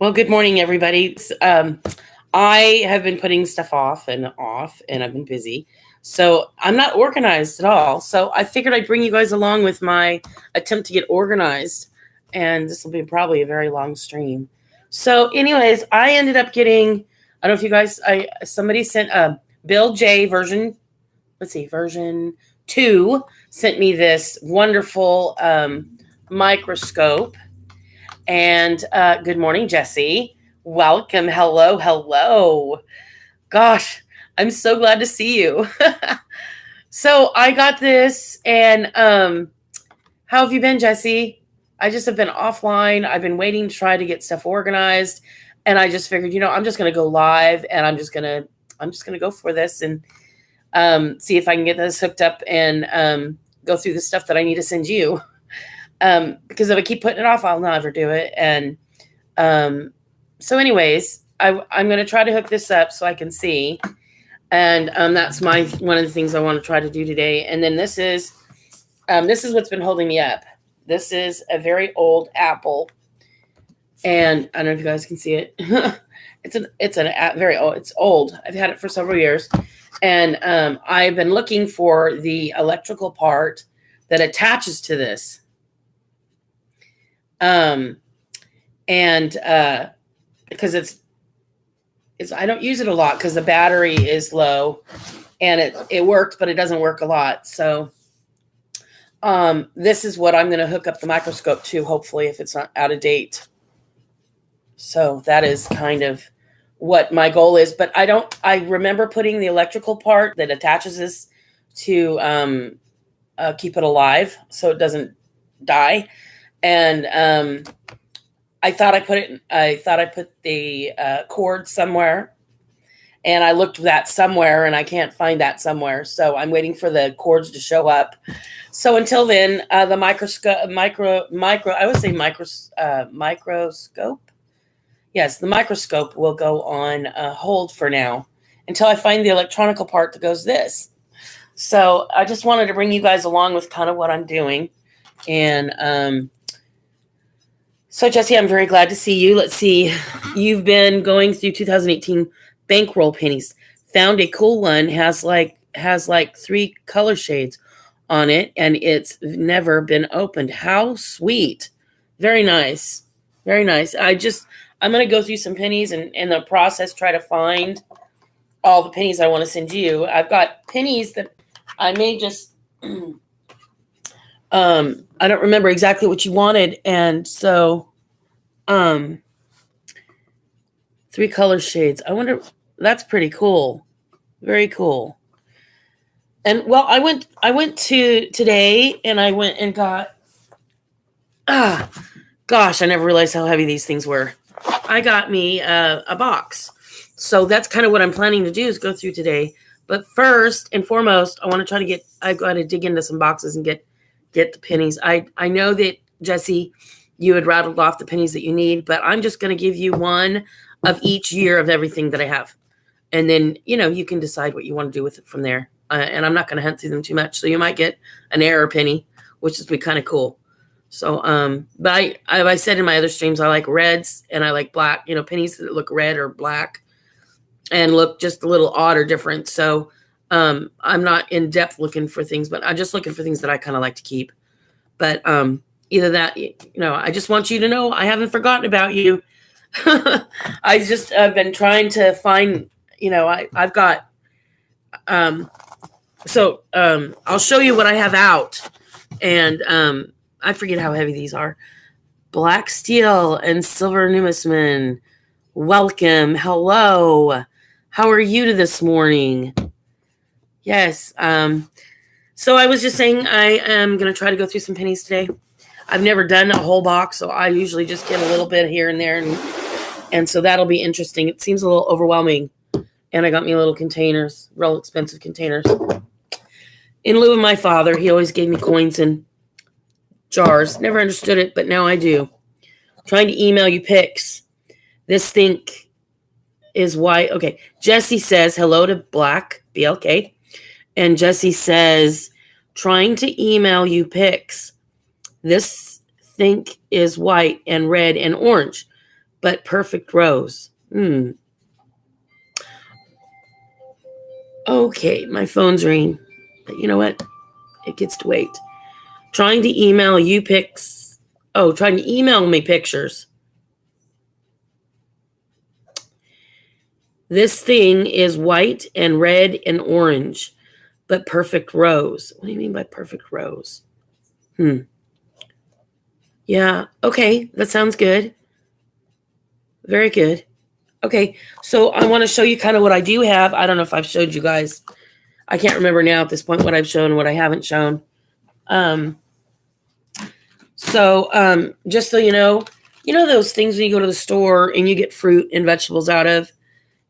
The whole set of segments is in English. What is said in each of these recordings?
Well, good morning, everybody. I have been putting stuff off, and I've been busy. So I'm not organized at all. So I figured I'd bring you guys along with my attempt to get organized. And this will be probably a very long stream. So, anyways, I ended up getting, I don't know if you guys, somebody sent a Bill J version, let's see, version 2 sent me this wonderful microscope. And good morning, Jesse. Welcome. Hello. Hello. Gosh, I'm so glad to see you. So I got this, and how have you been, Jesse? I just have been offline. I've been waiting to try to get stuff organized, and I just figured, I'm just gonna go live, and I'm just gonna go for this and see if I can get this hooked up and go through the stuff that I need to send you. Because if I keep putting it off, I'll never do it. And so, anyways, I'm going to try to hook this up so I can see. And that's one of the things I want to try to do today. And then this is what's been holding me up. This is a very old apple, and I don't know if you guys can see it. It's very old. It's old. I've had it for several years, and I've been looking for the electrical part that attaches to this. And because it's I don't use it a lot because the battery is low, and it works, but it doesn't work a lot. So this is what I'm going to hook up the microscope to, hopefully, if it's not out of date. So that is kind of what my goal is. But I remember putting the electrical part that attaches this to keep it alive so it doesn't die. And I thought I put the cord somewhere, and I looked that somewhere, and I can't find that somewhere. So I'm waiting for the cords to show up. So until then, the microscope. Yes, the microscope will go on hold for now until I find the electronical part that goes this. So I just wanted to bring you guys along with kind of what I'm doing. And so, Jesse, I'm very glad to see you. Let's see. You've been going through 2018 bankroll pennies. Found a cool one. Has like 3 color shades on it, and it's never been opened. How sweet. Very nice. Very nice. I'm going to go through some pennies and in the process try to find all the pennies I want to send you. I've got pennies that I may just I don't remember exactly what you wanted, and so 3 color shades. I wonder, that's pretty cool. Very cool. And well, I went to today, and I went and got gosh, I never realized how heavy these things were. I got me a box. So that's kind of what I'm planning to do, is go through today. But first and foremost, I got to dig into some boxes and get the pennies. I know that, Jesse, you had rattled off the pennies that you need, but I'm just going to give you one of each year of everything that I have. And then, you can decide what you want to do with it from there. And I'm not going to hunt through them too much. So you might get an error penny, which would be kind of cool. So, but I said in my other streams, I like reds and I like black, pennies that look red or black and look just a little odd or different. So, I'm not in depth looking for things, but I'm just looking for things that I kind of like to keep. But, either that, I just want you to know I haven't forgotten about you. I just have been trying to find, I've got, I'll show you what I have out. And, I forget how heavy these are. Black steel and silver numisman. Welcome. Hello. How are you this morning? Yes. So I was just saying I am going to try to go through some pennies today. I've never done a whole box, so I usually just get a little bit here and there. And so that'll be interesting. It seems a little overwhelming. And I got me little containers, real expensive containers. In lieu of my father, he always gave me coins and jars. Never understood it, but now I do. Trying to email you pics. This thing is why. Okay. Jesse says hello to Black BLK. And Jesse says, trying to email you pics. This thing is white and red and orange. but perfect rose. Okay, my phone's ringing. But you know what? It gets to wait. Trying to email you pics. Oh, trying to email me pictures. This thing is white and red and orange, but perfect rose. What do you mean by perfect rose? Yeah, okay, that sounds good. Very good. Okay, so I want to show you kind of what I do have. I don't know if I've showed you guys. I can't remember now at this point what I've shown and what I haven't shown. Just so you know those things when you go to the store and you get fruit and vegetables out of,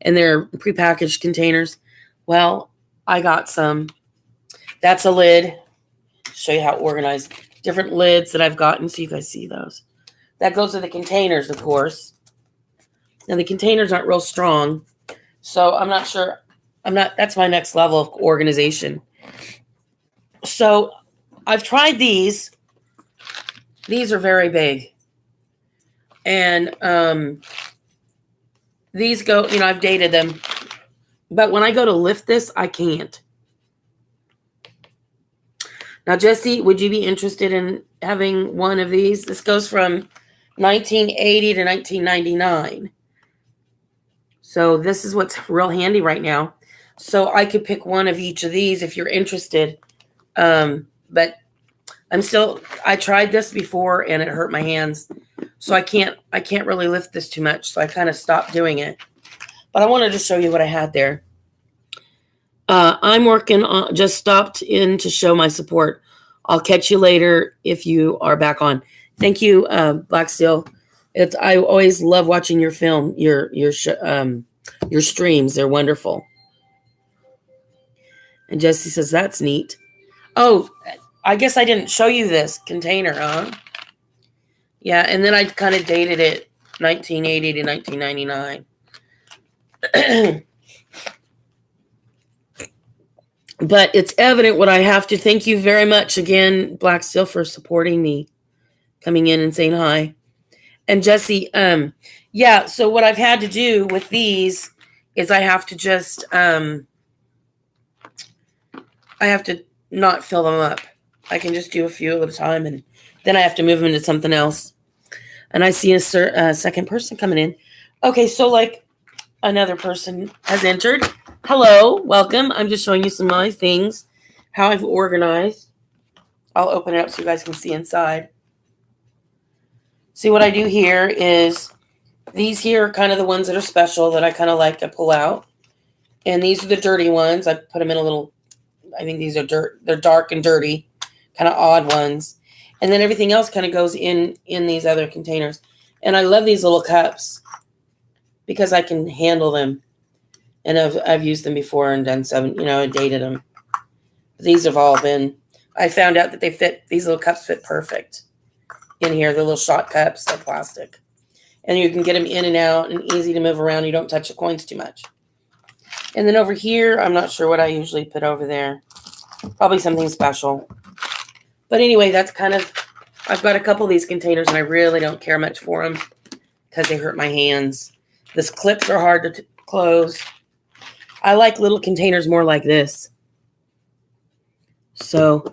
and they're prepackaged containers. Well, I got some. That's a lid. Show you how organized. Different lids that I've gotten. See if I see those. That goes to the containers, of course. Now the containers aren't real strong, so I'm not sure. That's my next level of organization. So I've tried these. These are very big. And these go, I've dated them. But when I go to lift this, I can't. Now, Jesse, would you be interested in having one of these? This goes from 1980 to 1999. So this is what's real handy right now. So I could pick one of each of these if you're interested. But I tried this before and it hurt my hands. So I can't really lift this too much. So I kind of stopped doing it. But I wanted to show you what I had there. I'm working on, just stopped in to show my support. I'll catch you later if you are back on. Thank you, Black Steel. I always love watching your film, your streams. They're wonderful. And Jesse says, that's neat. Oh, I guess I didn't show you this container, huh? Yeah, and then I kind of dated it 1980 to 1999. But it's evident what I have to. Thank you very much again, Black Steel, for supporting me, coming in and saying hi. And Jesse, so what I've had to do with these is I have to just, I have to not fill them up. I can just do a few at a time, and then I have to move them into something else. And I see a second person coming in. Okay, so like another person has entered. Hello, welcome. I'm just showing you some of my things, how I've organized. I'll open it up so you guys can see inside. See, what I do here is these here are kind of the ones that are special that I kind of like to pull out. And these are the dirty ones. I put them in a little, I think these are dirt. They're dark and dirty, kind of odd ones. And then everything else kind of goes in these other containers. And I love these little cups because I can handle them. And I've used them before and done some, I dated them. These have all been, I found out that these little cups fit perfect in here. They're little shot cups, they're plastic. And you can get them in and out and easy to move around. You don't touch the coins too much. And then over here, I'm not sure what I usually put over there. Probably something special. But anyway, that's kind of, I've got a couple of these containers and I really don't care much for them because they hurt my hands. These clips are hard to close. I like little containers more like this. So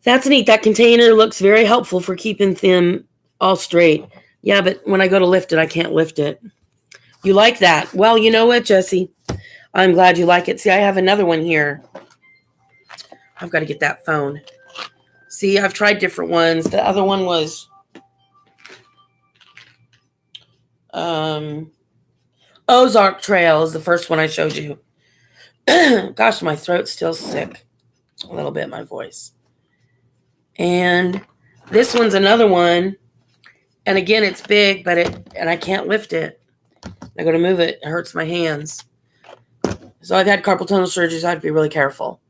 that's neat. That container looks very helpful for keeping them all straight. Yeah, but when I go to lift it, I can't lift it. You like that? Well, you know what, Jesse? I'm glad you like it. See, I have another one here. I've got to get that phone. See, I've tried different ones. The other one was Ozark Trail is the first one I showed you. Gosh, my throat's still sick. A little bit, my voice. And this one's another one. And again, it's big, and I can't lift it. I go to move it. It hurts my hands. So I've had carpal tunnel surgery, so I have to be really careful.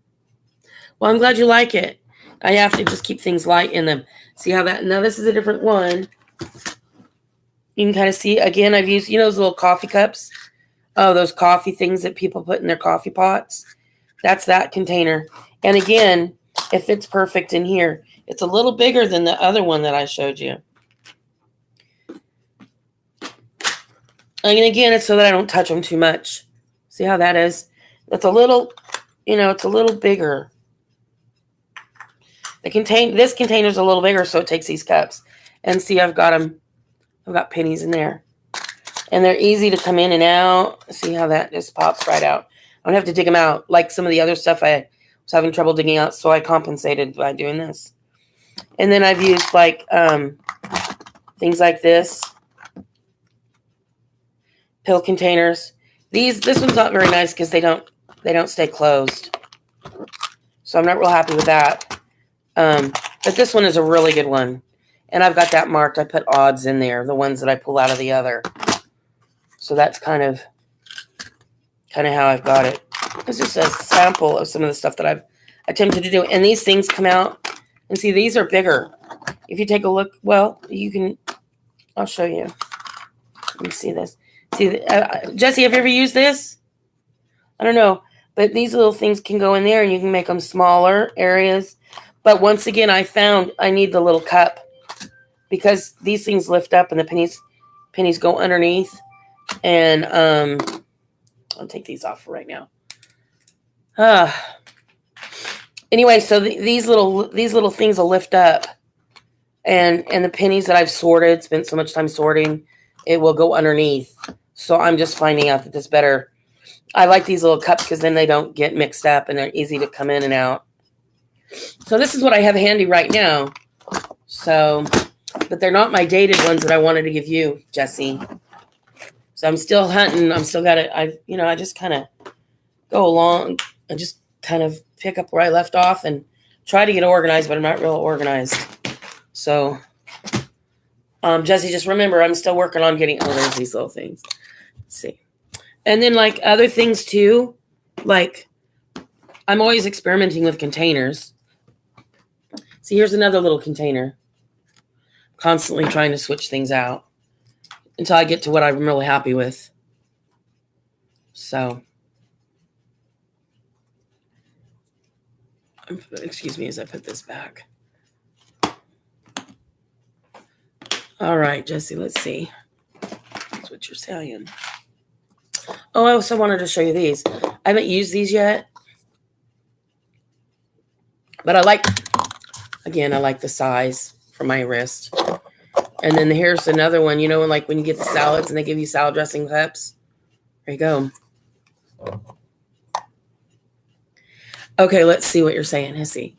Well, I'm glad you like it. I have to just keep things light in them. See how that, now this is a different one. You can kind of see, again, I've used, those little coffee cups. Oh, those coffee things that people put in their coffee pots. That's that container. And again, it fits perfect in here. It's a little bigger than the other one that I showed you. And again, it's so that I don't touch them too much. See how that is? It's a little, it's a little bigger. This container's a little bigger, so it takes these cups. And see, I've got pennies in there. And they're easy to come in and out. See how that just pops right out. I don't have to dig them out like some of the other stuff I was having trouble digging out, so I compensated by doing this. And then I've used like things like this. Pill containers. This one's not very nice because they don't stay closed. So I'm not real happy with that. But this one is a really good one. And I've got that marked. I put odds in there, the ones that I pull out of the other. So that's kind of how I've got it. It's just a sample of some of the stuff that I've attempted to do. And these things come out. And see, these are bigger. If you take a look, well, you can, I'll show you. Let me see this. See, Jesse, have you ever used this? I don't know. But these little things can go in there and you can make them smaller areas. But once again, I found I need the little cup because these things lift up and the pennies go underneath. And I'll take these off for right now. Anyway, so these little things will lift up, and the pennies that I've sorted, spent so much time sorting, it will go underneath. So I'm just finding out that this better. I like these little cups because then they don't get mixed up and they're easy to come in and out. So this is what I have handy right now. So, but they're not my dated ones that I wanted to give you, Jesse. So I'm still hunting. I'm still got it. I just kind of go along and just kind of pick up where I left off and try to get organized, but I'm not real organized. So, Jesse, just remember, I'm still working on getting, there's these little things. Let's see. And then like other things too, like I'm always experimenting with containers. See, here's another little container. Constantly trying to switch things out until I get to what I'm really happy with. So, excuse me as I put this back. All right, Jesse, let's see. That's what you're saying. Oh, I also wanted to show you these. I haven't used these yet. But I like the size for my wrist. And then here's another one, like when you get the salads and they give you salad dressing cups. There you go. Okay, let's see what you're saying, Hissy.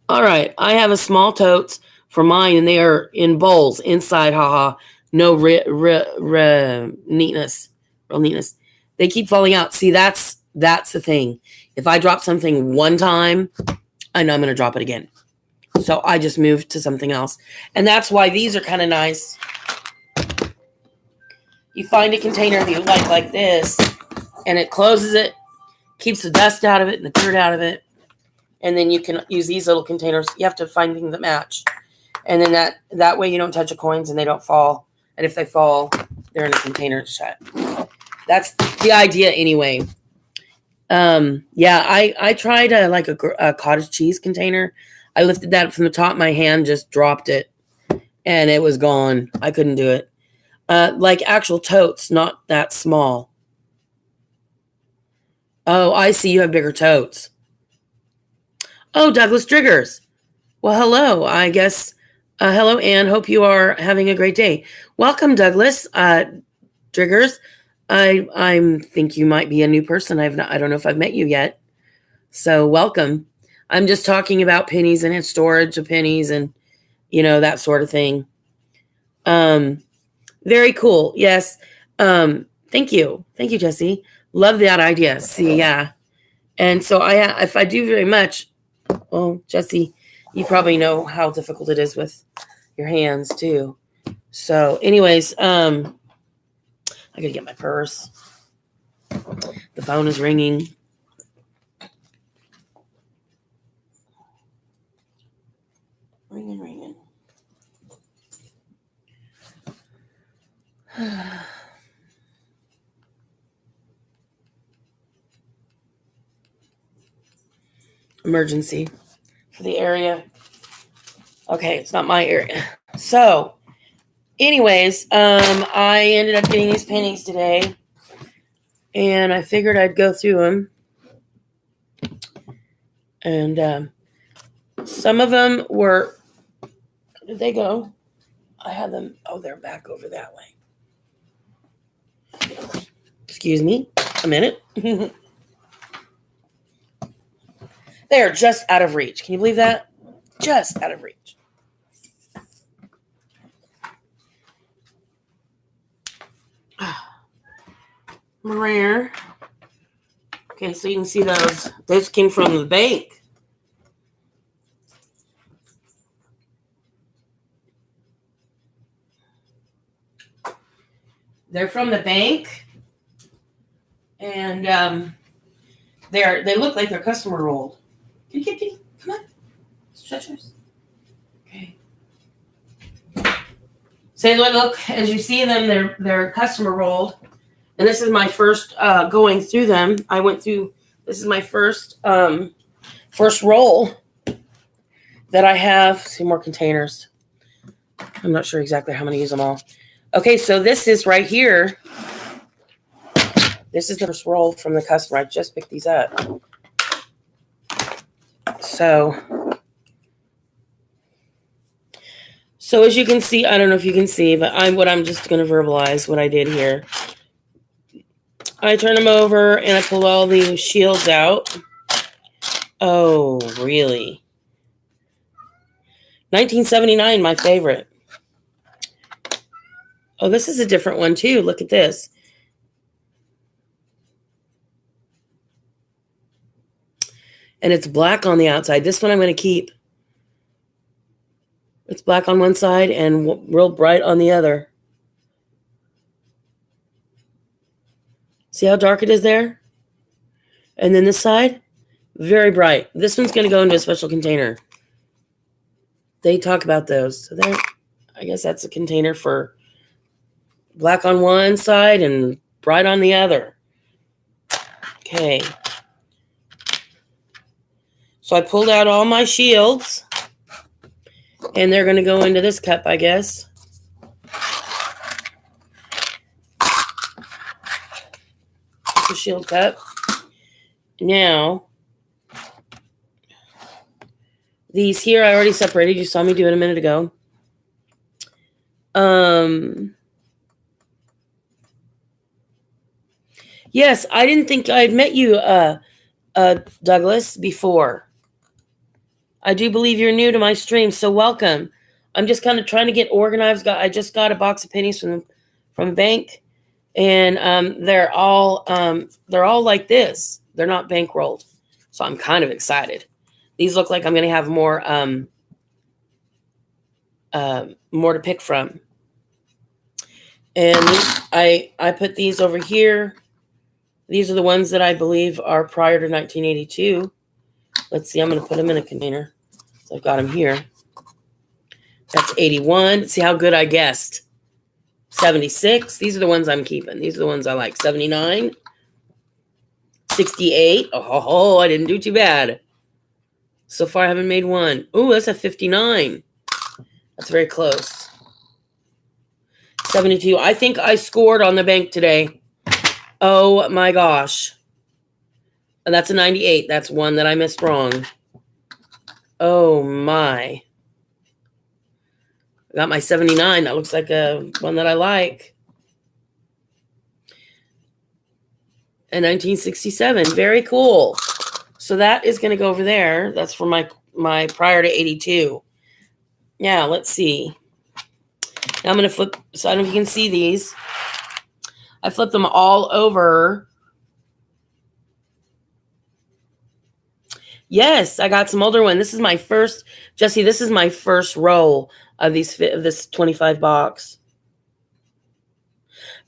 All right, I have a small totes for mine, and they are in bowls inside. Haha, no neatness, real neatness. They keep falling out. See, that's the thing. If I drop something one time, I know I'm going to drop it again. So I just moved to something else. And that's why these are kind of nice. You find a container that you like this, and it closes it, keeps the dust out of it and the dirt out of it. And then you can use these little containers. You have to find things that match. And then that way you don't touch the coins and they don't fall. And if they fall, they're in a container shut. That's the idea anyway. Yeah, I tried a cottage cheese container. I lifted that from the top of my hand, just dropped it, and it was gone. I couldn't do it. Like actual totes, not that small. Oh, I see you have bigger totes. Oh, Douglas Driggers. Well, hello. I guess, hello, Anne. Hope you are having a great day. Welcome, Douglas Driggers. I think you might be a new person. I don't know if I've met you yet. So welcome. I'm just talking about pennies and storage of pennies and, that sort of thing. Very cool. Yes. Thank you. Thank you, Jesse. Love that idea. See, yeah. And so if I do very much, well, Jesse, you probably know how difficult it is with your hands too. So anyways, I gotta get my purse. The phone is ringing. Ringing. Emergency for the area. Okay, it's not my area. So, Anyways, I ended up getting these pennies today, and I figured I'd go through them. And some of them were, where did they go? I had them, oh, they're back over that way. Excuse me, a minute. They are just out of reach. Can you believe that? Just out of reach. Rare. Okay, so you can see those. Those came from the bank. They're from the bank, and they look like they're customer rolled. Kitty, come on, stretchers. Okay. So look, as you see them, they're customer rolled, and this is my first going through them. I went through. This is my first roll that I have. See more containers. I'm not sure exactly how many to use them all. Okay, so this is right here. This is the first roll from the customer. I just picked these up. So as you can see, I don't know if you can see, but I'm just going to verbalize what I did here. I turned them over and I pulled all the shields out. Oh, really? 1979, my favorite. Oh, this is a different one too. Look at this. And it's black on the outside. This one I'm going to keep. It's black on one side and real bright on the other. See how dark it is there? And then this side, very bright. This one's going to go into a special container. They talk about those. So there, I guess that's a container for black on one side and bright on the other. Okay. So I pulled out all my shields, and they're going to go into this cup, I guess. The shield cup. Now, these here I already separated. You saw me do it a minute ago. Yes, I didn't think I'd met you, Douglas, before. I do believe you're new to my stream, so welcome. I'm just kind of trying to get organized. I just got a box of pennies from the bank, and they're all like this. They're not bankrolled, so I'm kind of excited. These look like I'm going to have more to pick from. And I put these over here. These are the ones that I believe are prior to 1982. Let's see. I'm going to put them in a container. So I've got them here. That's 81. See how good I guessed. 76. These are the ones I'm keeping. These are the ones I like. 79. 68. Oh, I didn't do too bad. So far, I haven't made one. Ooh, that's a 59. That's very close. 72. I think I scored on the bank today. Oh, my gosh. And that's a 98. That's one that I missed wrong. Oh, my. I got my 79. That looks like a one that I like. And 1967. Very cool. So that is going to go over there. That's for my prior to 82. Now, let's see. Now I'm going to flip. So I don't know if you can see these. I flipped them all over. Yes, I got some older one. This is my first, Jesse, this is my first roll of this 25 box.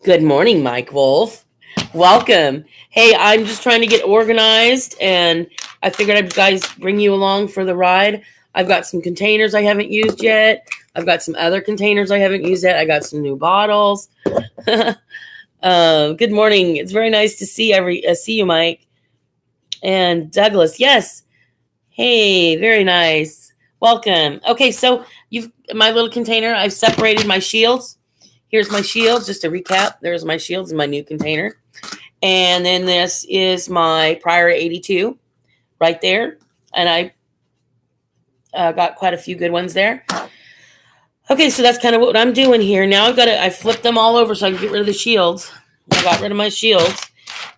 Good morning, Mike Wolf. Welcome. Hey, I'm just trying to get organized, and I figured I'd guys bring you along for the ride. I've got some containers I haven't used yet. I've got some other containers I haven't used yet. I got some new bottles. Good morning. It's very nice to see you, Mike. And Douglas, yes. Hey, very nice. Welcome. Okay, so my little container, I've separated my shields. Here's my shields, just to recap. There's my shields in my new container. And then this is my Prior 82 right there. And I got quite a few good ones there. Okay, so that's kind of what I'm doing here. Now I flipped them all over so I can get rid of the shields. I got rid of my shields.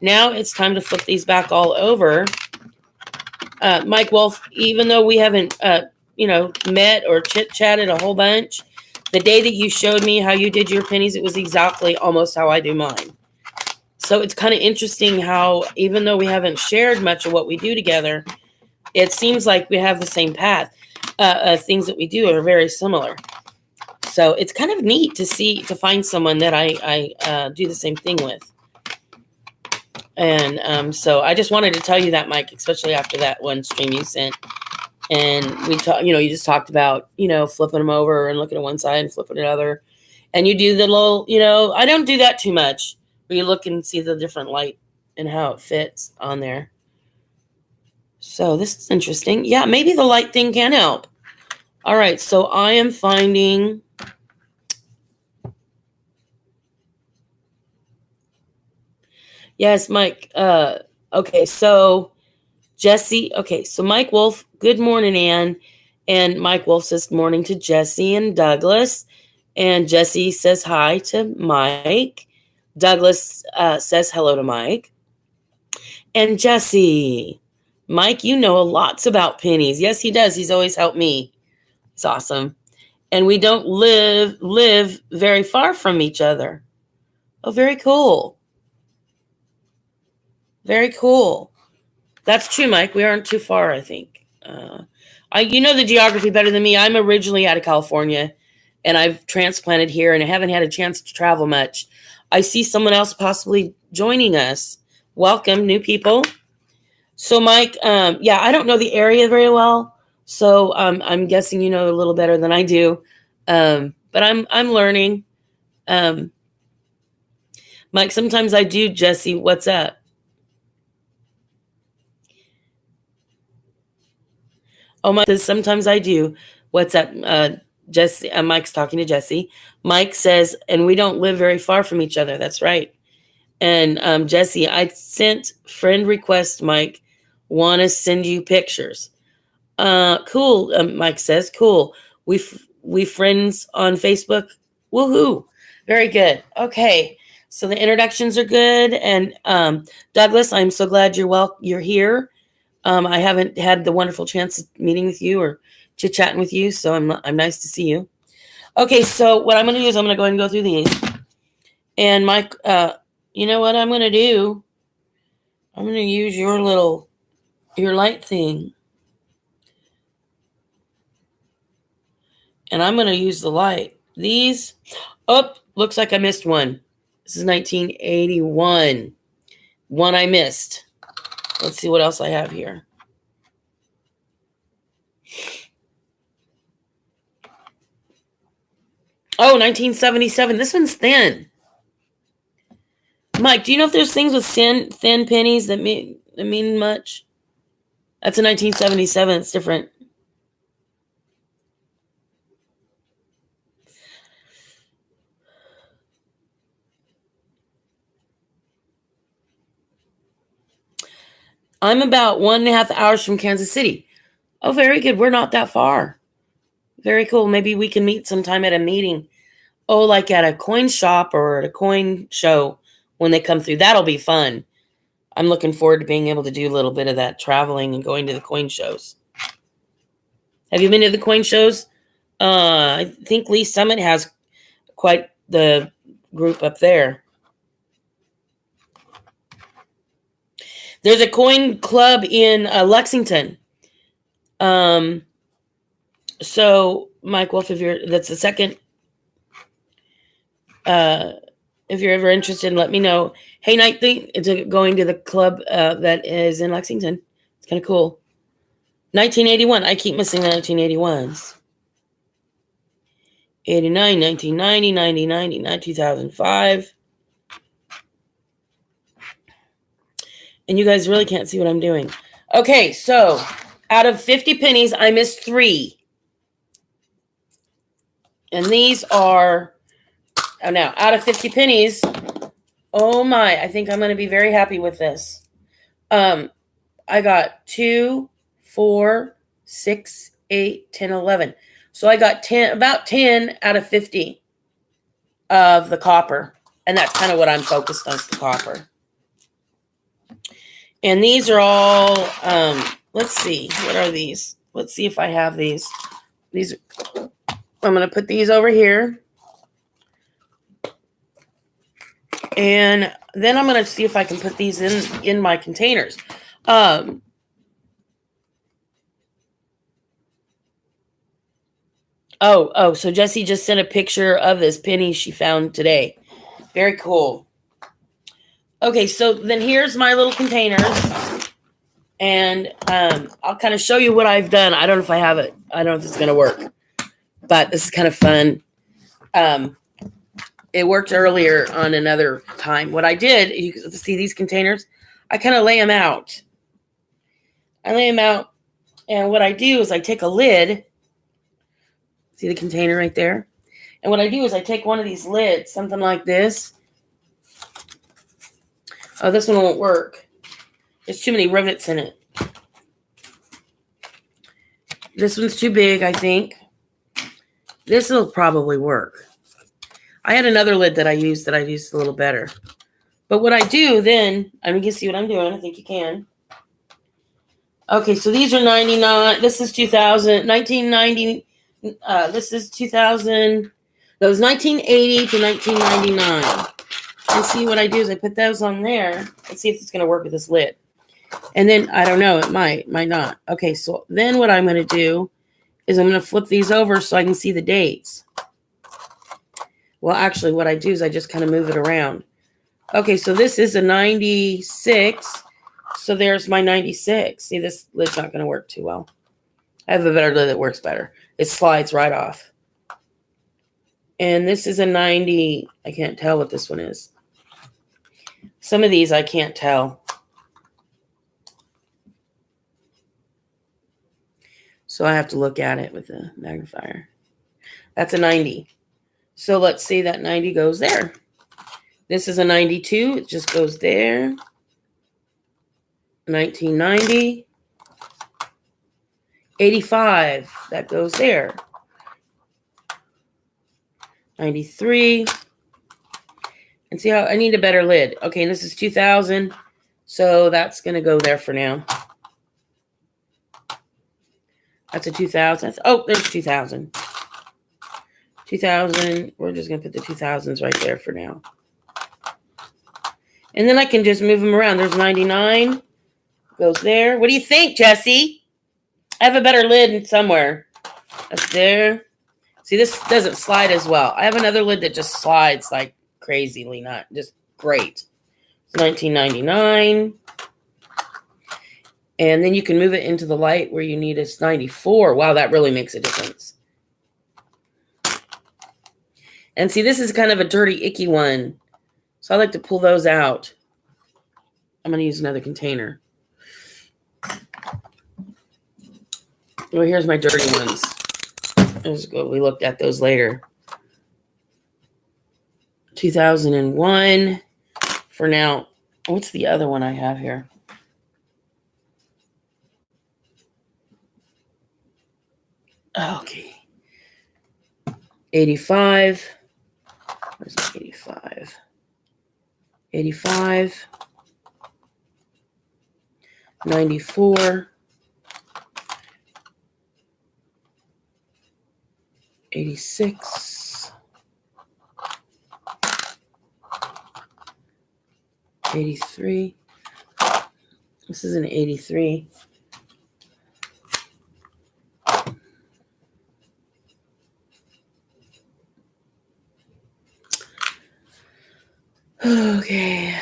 Now it's time to flip these back all over. Mike Wolf, even though we haven't, met or chit-chatted a whole bunch, the day that you showed me how you did your pennies, it was exactly almost how I do mine. So it's kind of interesting how, even though we haven't shared much of what we do together, it seems like we have the same path. Things that we do are very similar. So it's kind of neat to find someone that I do the same thing with. And so I just wanted to tell you that, Mike, especially after that one stream you sent. And we talked, you just talked about, flipping them over and looking at one side and flipping another. And you do the little, I don't do that too much, where you look and see the different light and how it fits on there. So this is interesting. Yeah, maybe the light thing can help. All right, so I am finding... Yes, Mike. Okay, so Jesse. Okay, so Mike Wolf. Good morning, Ann. And Mike Wolf says good morning to Jesse and Douglas. And Jesse says hi to Mike. Douglas says hello to Mike. And Jesse. Mike, you know lots about pennies. Yes, he does. He's always helped me. It's awesome. And we don't live very far from each other. Oh, very cool. Very cool. That's true, Mike. We aren't too far, I think. You know the geography better than me. I'm originally out of California, and I've transplanted here, and I haven't had a chance to travel much. I see someone else possibly joining us. Welcome, new people. So, Mike, I don't know the area very well, so I'm guessing you know a little better than I do. But I'm learning. Mike, sometimes I do. Jesse, what's up? Oh, Mike says, sometimes I do. What's up, Jesse? Mike's talking to Jesse. Mike says, and we don't live very far from each other. That's right. And Jesse, I sent friend request, Mike. Want to send you pictures. Cool, Mike says. Cool. We friends on Facebook. Woohoo. Very good. Okay. So the introductions are good. And Douglas, I'm so glad you're here. I haven't had the wonderful chance of meeting with you or chit-chatting with you, so I'm nice to see you. Okay, so what I'm going to do is I'm going to go ahead and go through these. And Mike, you know what I'm going to do? I'm going to use your light thing. And I'm going to use the light. These, looks like I missed one. This is 1981. One I missed. Let's see what else I have here. Oh, 1977. This one's thin. Mike, do you know if there's things with thin pennies that mean much? That's a 1977. It's different. I'm about 1.5 hours from Kansas City. Oh, very good. We're not that far. Very cool. Maybe we can meet sometime at a meeting. Oh, like at a coin shop or at a coin show when they come through. That'll be fun. I'm looking forward to being able to do a little bit of that traveling and going to the coin shows. Have you been to the coin shows? I think Lee Summit has quite the group up there. There's a coin club in Lexington. So Mike Wolf, that's the second. If you're ever interested, let me know. Hey, Nightly, it's going to the club that is in Lexington. It's kind of cool. 1981. I keep missing the 1981s. 89, 1990, 90, 99, 2005. And you guys really can't see what I'm doing. Okay, so out of 50 pennies, I missed 3. And these are Oh, now out of 50 pennies. Oh my, I think I'm going to be very happy with this. I got 2, 4, 6, 8, 10, 11. So I got about 10 out of 50 of the copper. And that's kind of what I'm focused on, is the copper. And these are all, let's see, what are these? Let's see if I have these. These, I'm going to put these over here. And then I'm going to see if I can put these in my containers. So Jessie just sent a picture of this penny she found today. Very cool. Okay, so then here's my little containers. And I'll kind of show you what I've done. I don't know if I have it. I don't know if it's going to work. But this is kind of fun. It worked earlier on another time. What I did, you can see these containers, I kind of lay them out. And what I do is I take a lid. See the container right there? And what I do is I take one of these lids, something like this. Oh, this one won't work. There's too many rivets in it. This one's too big, I think. This will probably work. I had another lid that I used a little better. But what I do then, I mean, you can see what I'm doing. I think you can. Okay, so these are 99. This is 2000, 1990. This is 2000. That was 1980 to 1999. And see what I do is I put those on there. Let's see if it's going to work with this lid. And then, I don't know, it might not. Okay, so then what I'm going to do is I'm going to flip these over so I can see the dates. Well, actually, what I do is I just kind of move it around. Okay, so this is a 96. So there's my 96. See, this lid's not going to work too well. I have a better lid that works better. It slides right off. And this is a 90. I can't tell what this one is. Some of these I can't tell. So I have to look at it with a magnifier. That's a 90. So let's see, that 90 goes there. This is a 92. It just goes there. 1990. 85. That goes there. 93. And see how I need a better lid. Okay, and this is 2000. So that's going to go there for now. That's a 2000. Oh, there's 2000. 2000. We're just going to put the 2000s right there for now. And then I can just move them around. There's 99. Goes there. What do you think, Jessie? I have a better lid somewhere. That's there. See, this doesn't slide as well. I have another lid that just slides like crazily, not just great. It's 1999. And then you can move it into the light where you need it's 94. Wow, that really makes a difference. And see, this is kind of a dirty, icky one. So I like to pull those out. I'm going to use another container. Well, here's my dirty ones. We looked at those later. 2001. For now, what's the other one I have here? Okay. 85. Where's my 85? 85. 94. 86. 83. This is an 83. Okay.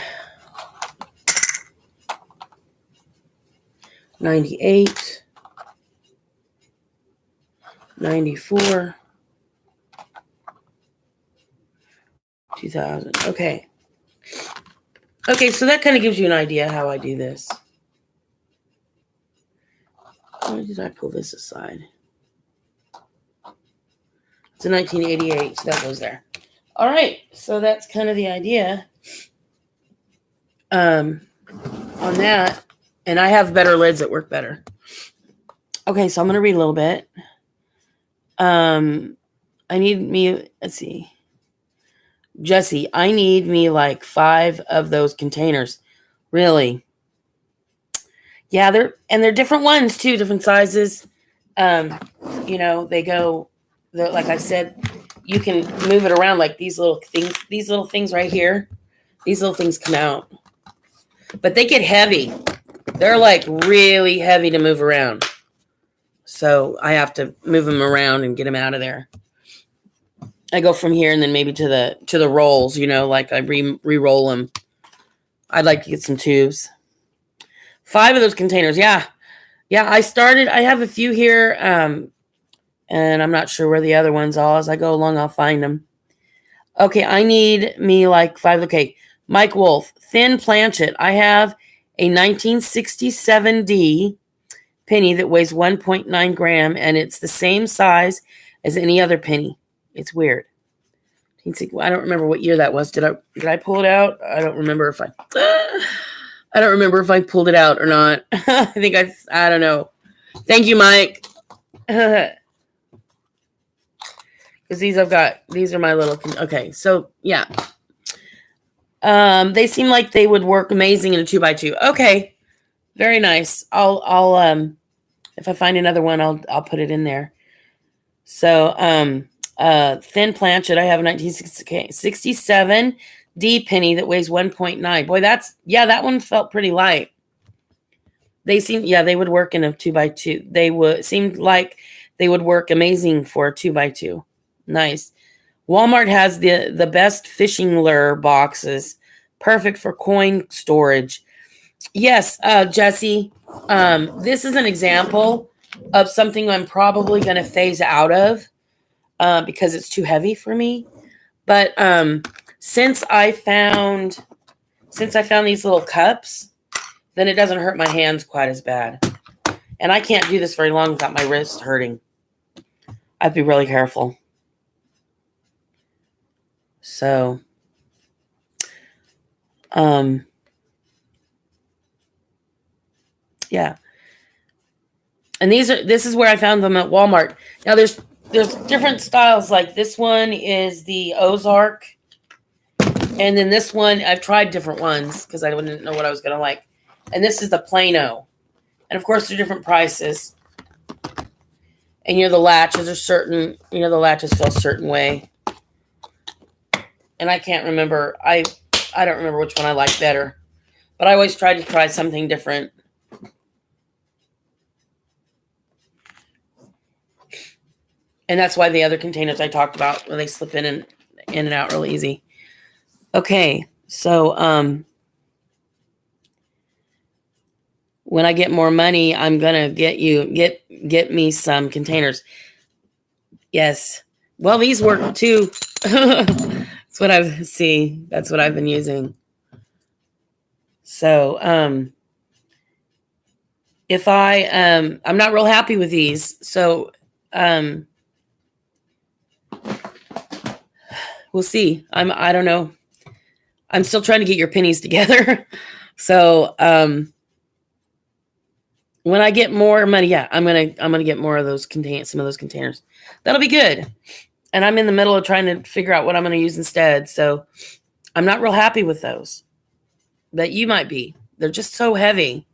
98. 94. 2000. Okay. Okay, so that kind of gives you an idea how I do this. Why did I pull this aside? It's a 1988, so that goes there. All right, so that's kind of the idea on that. And I have better lids that work better. Okay, so I'm going to read a little bit. I need me, let's see. Jesse, I need me like 5 of those containers. Really? Yeah, they're different ones too, different sizes. They go, like I said, you can move it around like these little things right here. These little things come out. But they get heavy. They're like really heavy to move around. So I have to move them around and get them out of there. I go from here and then maybe to the rolls, like I re-roll them. I'd like to get some tubes. 5 of those containers. Yeah. I have a few here. And I'm not sure where the other ones are. As I go along, I'll find them. Okay. I need me like 5. Okay. Mike Wolf, thin planchet. I have a 1967D penny that weighs 1.9 gram, and it's the same size as any other penny. It's weird. I don't remember what year that was. Did I pull it out? I don't remember if I pulled it out or not. I don't know. Thank you, Mike. Because these are my little, okay. So yeah. They seem like they would work amazing in a 2x2. Okay. Very nice. I'll if I find another one, I'll put it in there. So, thin planchet. I have a 1967 D penny that weighs 1.9. Boy, that one felt pretty light. They would work in a 2x2. Seemed like they would work amazing for a 2x2. Nice. Walmart has the best fishing lure boxes, perfect for coin storage. Yes, Jesse, this is an example of something I'm probably going to phase out of because it's too heavy for me. But since I found these little cups, then it doesn't hurt my hands quite as bad. And I can't do this very long without my wrist hurting. I have to be really careful. So, yeah. And this is where I found them at Walmart. Now there's different styles. Like this one is the Ozark. And then this one, I've tried different ones because I didn't know what I was going to like. And this is the Plano. And of course, they're different prices. And the latches are certain, the latches feel a certain way. And I can't remember. I don't remember which one I like better. But I always try to try something different. And that's why the other containers I talked about, when they slip in and out real easy. Okay, so when I get more money, I'm gonna get me some containers. Yes. Well, these work too. That's what I've been using. So if I'm not real happy with these, so we'll see. I don't know. I'm still trying to get your pennies together. So when I get more money, yeah, I'm gonna get more of some of those containers. That'll be good. And I'm in the middle of trying to figure out what I'm gonna use instead. So I'm not real happy with those. But you might be. They're just so heavy.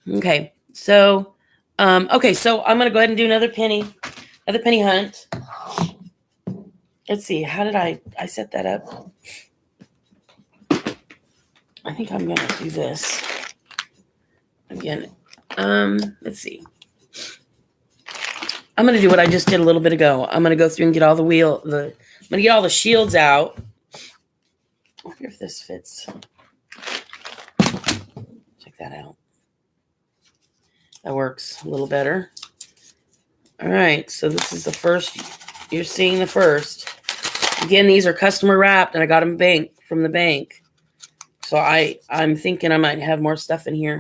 Okay. So so I'm gonna go ahead and do another penny hunt. Let's see. How did I set that up? I think I'm going to do this again. Let's see. I'm going to do what I just did a little bit ago. I'm going to go through and get all I'm going to get all the shields out. I wonder if this fits. Check that out. That works a little better. All right. So this is the first. You're seeing the first. Again, these are customer wrapped, and I got them from the bank. So I'm thinking I might have more stuff in here.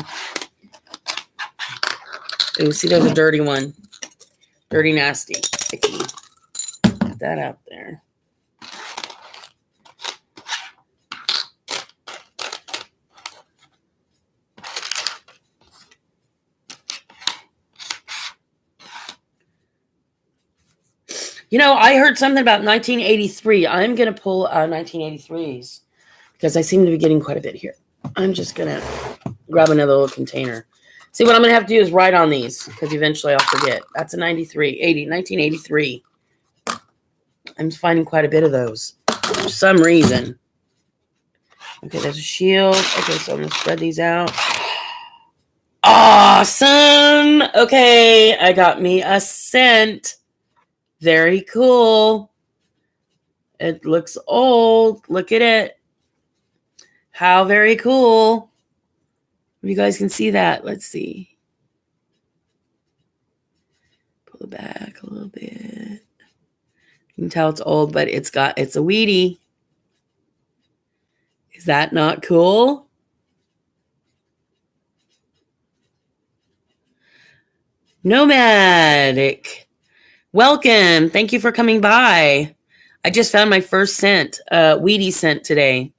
Ooh, see, there's a dirty one. Dirty, nasty, sticky. that out there. You know, I heard something about 1983. I'm going to pull 1983s because I seem to be getting quite a bit here. I'm just going to grab another little container. See, what I'm going to have to do is write on these because eventually I'll forget. That's a 1983. I'm finding quite a bit of those for some reason. Okay, there's a shield. Okay, so I'm going to spread these out. Awesome. Okay, I got me a scent. Very cool. It looks old. Look at it. How very cool. You guys can see that. Let's see. Pull it back a little bit. You can tell it's old, but it's a weedy. Is that not cool? Nomadic. Welcome. Thank you for coming by. I just found my first scent, weedy scent today.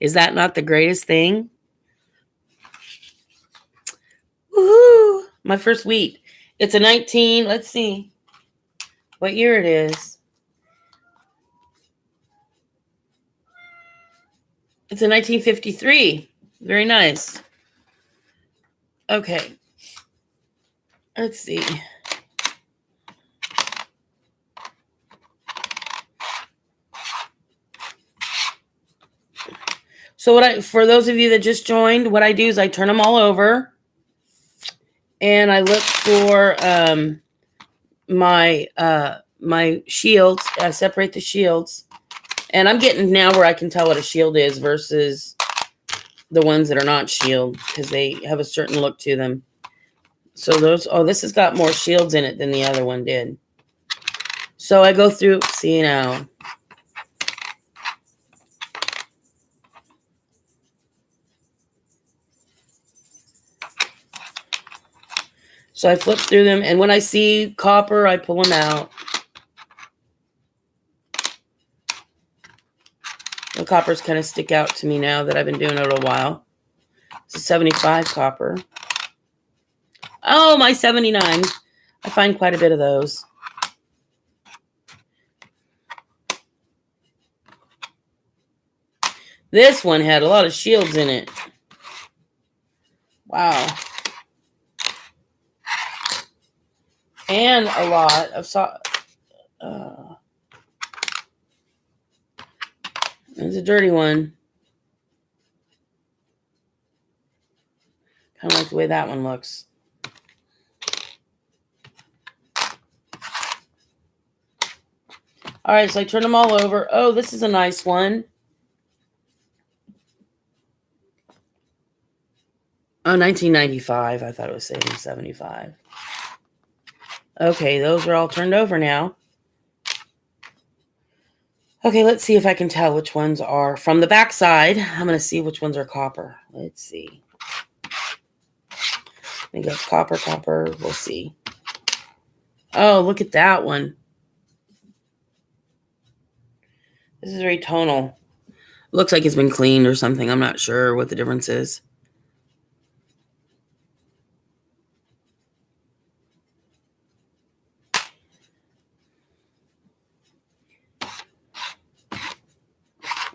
Is that not the greatest thing? Woohoo! My first wheat. It's a 19, let's see what year it is. It's a 1953. Very nice. Okay. Let's see. So for those of you that just joined, what I do is I turn them all over and I look for my shields. I separate the shields, and I'm getting now where I can tell what a shield is versus the ones that are not shield because they have a certain look to them. So this has got more shields in it than the other one did. So I go through, see now. So I flip through them, and when I see copper, I pull them out. The coppers kind of stick out to me now that I've been doing it a while. It's a 75 copper. Oh, my 79. I find quite a bit of those. This one had a lot of shields in it. Wow. And a lot of there's a dirty one. Kind of like the way that one looks. All right, so I turn them all over. Oh, this is a nice one. Oh, 1995. I thought it was saying 75. Okay, those are all turned over now. Okay, let's see if I can tell which ones are from the back side. I'm going to see which ones are copper. Let's see. I think that's copper. We'll see. Oh, look at that one. This is very tonal. Looks like it's been cleaned or something. I'm not sure what the difference is.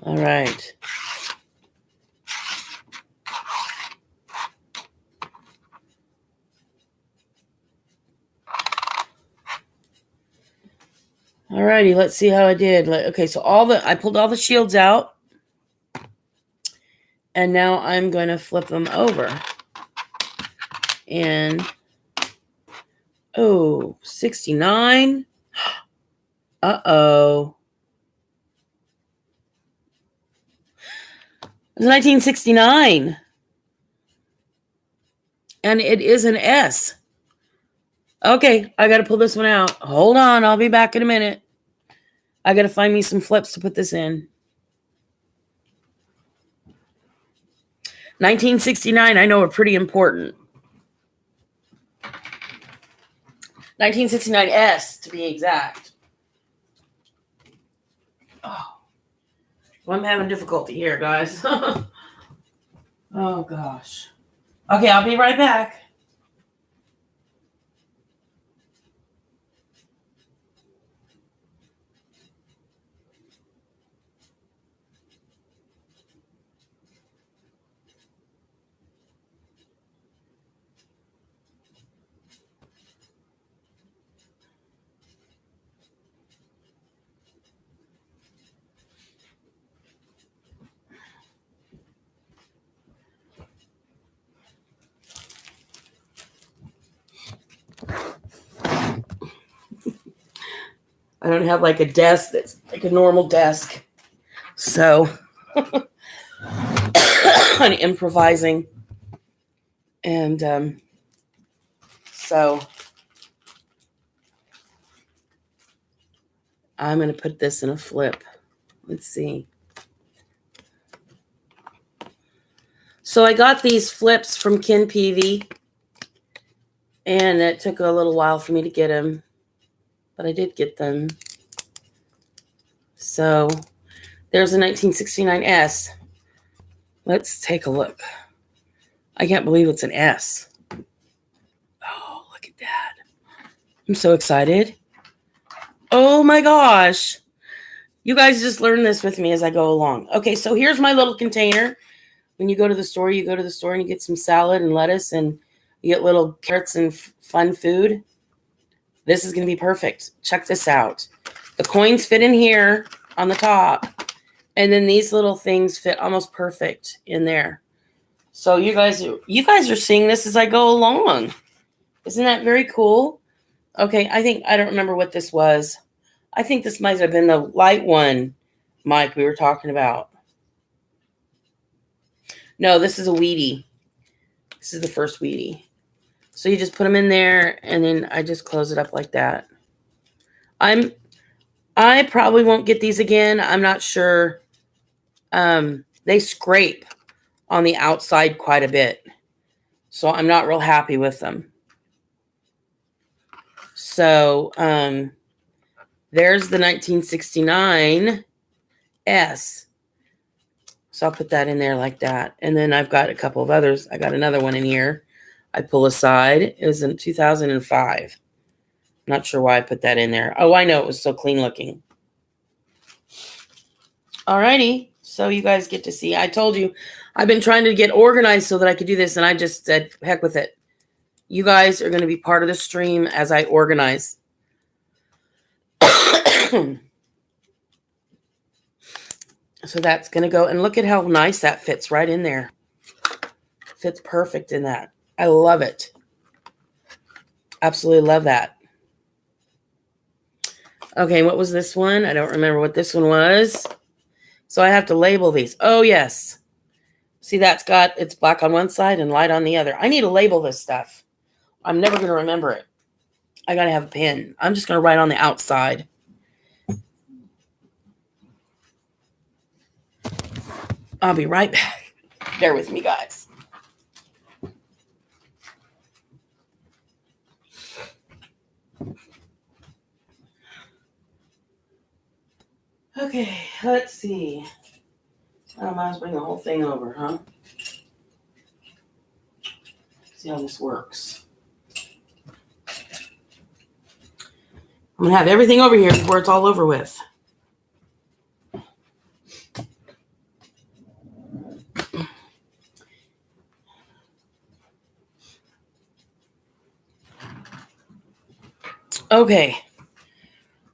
All right. All righty, let's see how I did. Okay, so I pulled all the shields out. And now I'm going to flip them over. And, 69. Uh-oh. It's 1969. And it is an S. Okay, I got to pull this one out. Hold on, I'll be back in a minute. I got to find me some flips to put this in. 1969, I know, are pretty important. 1969 S, to be exact. Oh, well, I'm having difficulty here, guys. Oh, gosh. Okay, I'll be right back. I don't have like a desk that's like a normal desk. So I'm improvising. And so I'm going to put this in a flip. Let's see. So I got these flips from Ken Peavy, and it took a little while for me to get them, but I did get them. So there's a 1969 S. Let's take a look. I can't believe it's an S. Oh, look at that. I'm so excited. Oh my gosh. You guys just learn this with me as I go along. Okay, so here's my little container. When you go to the store and you get some salad and lettuce and you get little carrots and fun food. This is going to be perfect. Check this out. The coins fit in here on the top. And then these little things fit almost perfect in there. So you guys are seeing this as I go along. Isn't that very cool? Okay, I don't remember what this was. I think this might have been the light one, Mike, we were talking about. No, this is a Wheatie. This is the first Wheatie. So you just put them in there, and then I just close it up like that. I probably won't get these again. I'm not sure. They scrape on the outside quite a bit. So I'm not real happy with them. So there's the 1969 S. So I'll put that in there like that. And then I've got a couple of others. I got another one in here. I pull aside. It was in 2005. Not sure why I put that in there. Oh, I know. It was so clean looking. Alrighty. So you guys get to see. I told you I've been trying to get organized so that I could do this. And I just said, heck with it. You guys are going to be part of the stream as I organize. So that's going to go. And look at how nice that fits right in there. Fits perfect in that. I love it. Absolutely love that. Okay, what was this one? I don't remember what this one was. So I have to label these. Oh, yes. See, it's black on one side and light on the other. I need to label this stuff. I'm never going to remember it. I got to have a pen. I'm just going to write on the outside. I'll be right back. Bear with me, guys. Okay, let's see. I might as well bring the whole thing over, huh? See how this works. I'm going to have everything over here before it's all over with. Okay.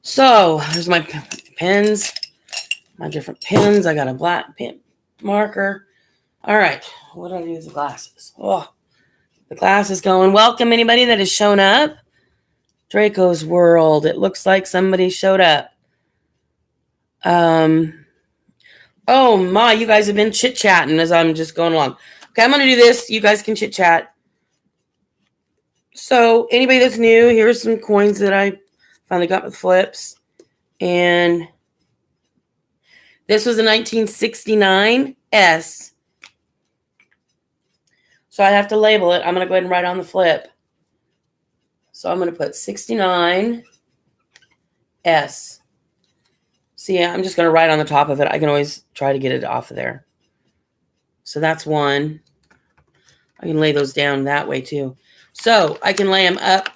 So, there's my pens. My different pens. I got a black pen marker. All right. What do I do with the glasses? Oh, the glass is going. Welcome anybody that has shown up. Draco's World. It looks like somebody showed up. Oh my, you guys have been chit-chatting as I'm just going along. Okay, I'm going to do this. You guys can chit-chat. So anybody that's new, here's some coins that I finally got with flips. And this was a 1969 S. So I have to label it. I'm going to go ahead and write on the flip. So I'm going to put 69 S. See, I'm just going to write on the top of it. I can always try to get it off of there. So that's one. I can lay those down that way too. So I can lay them up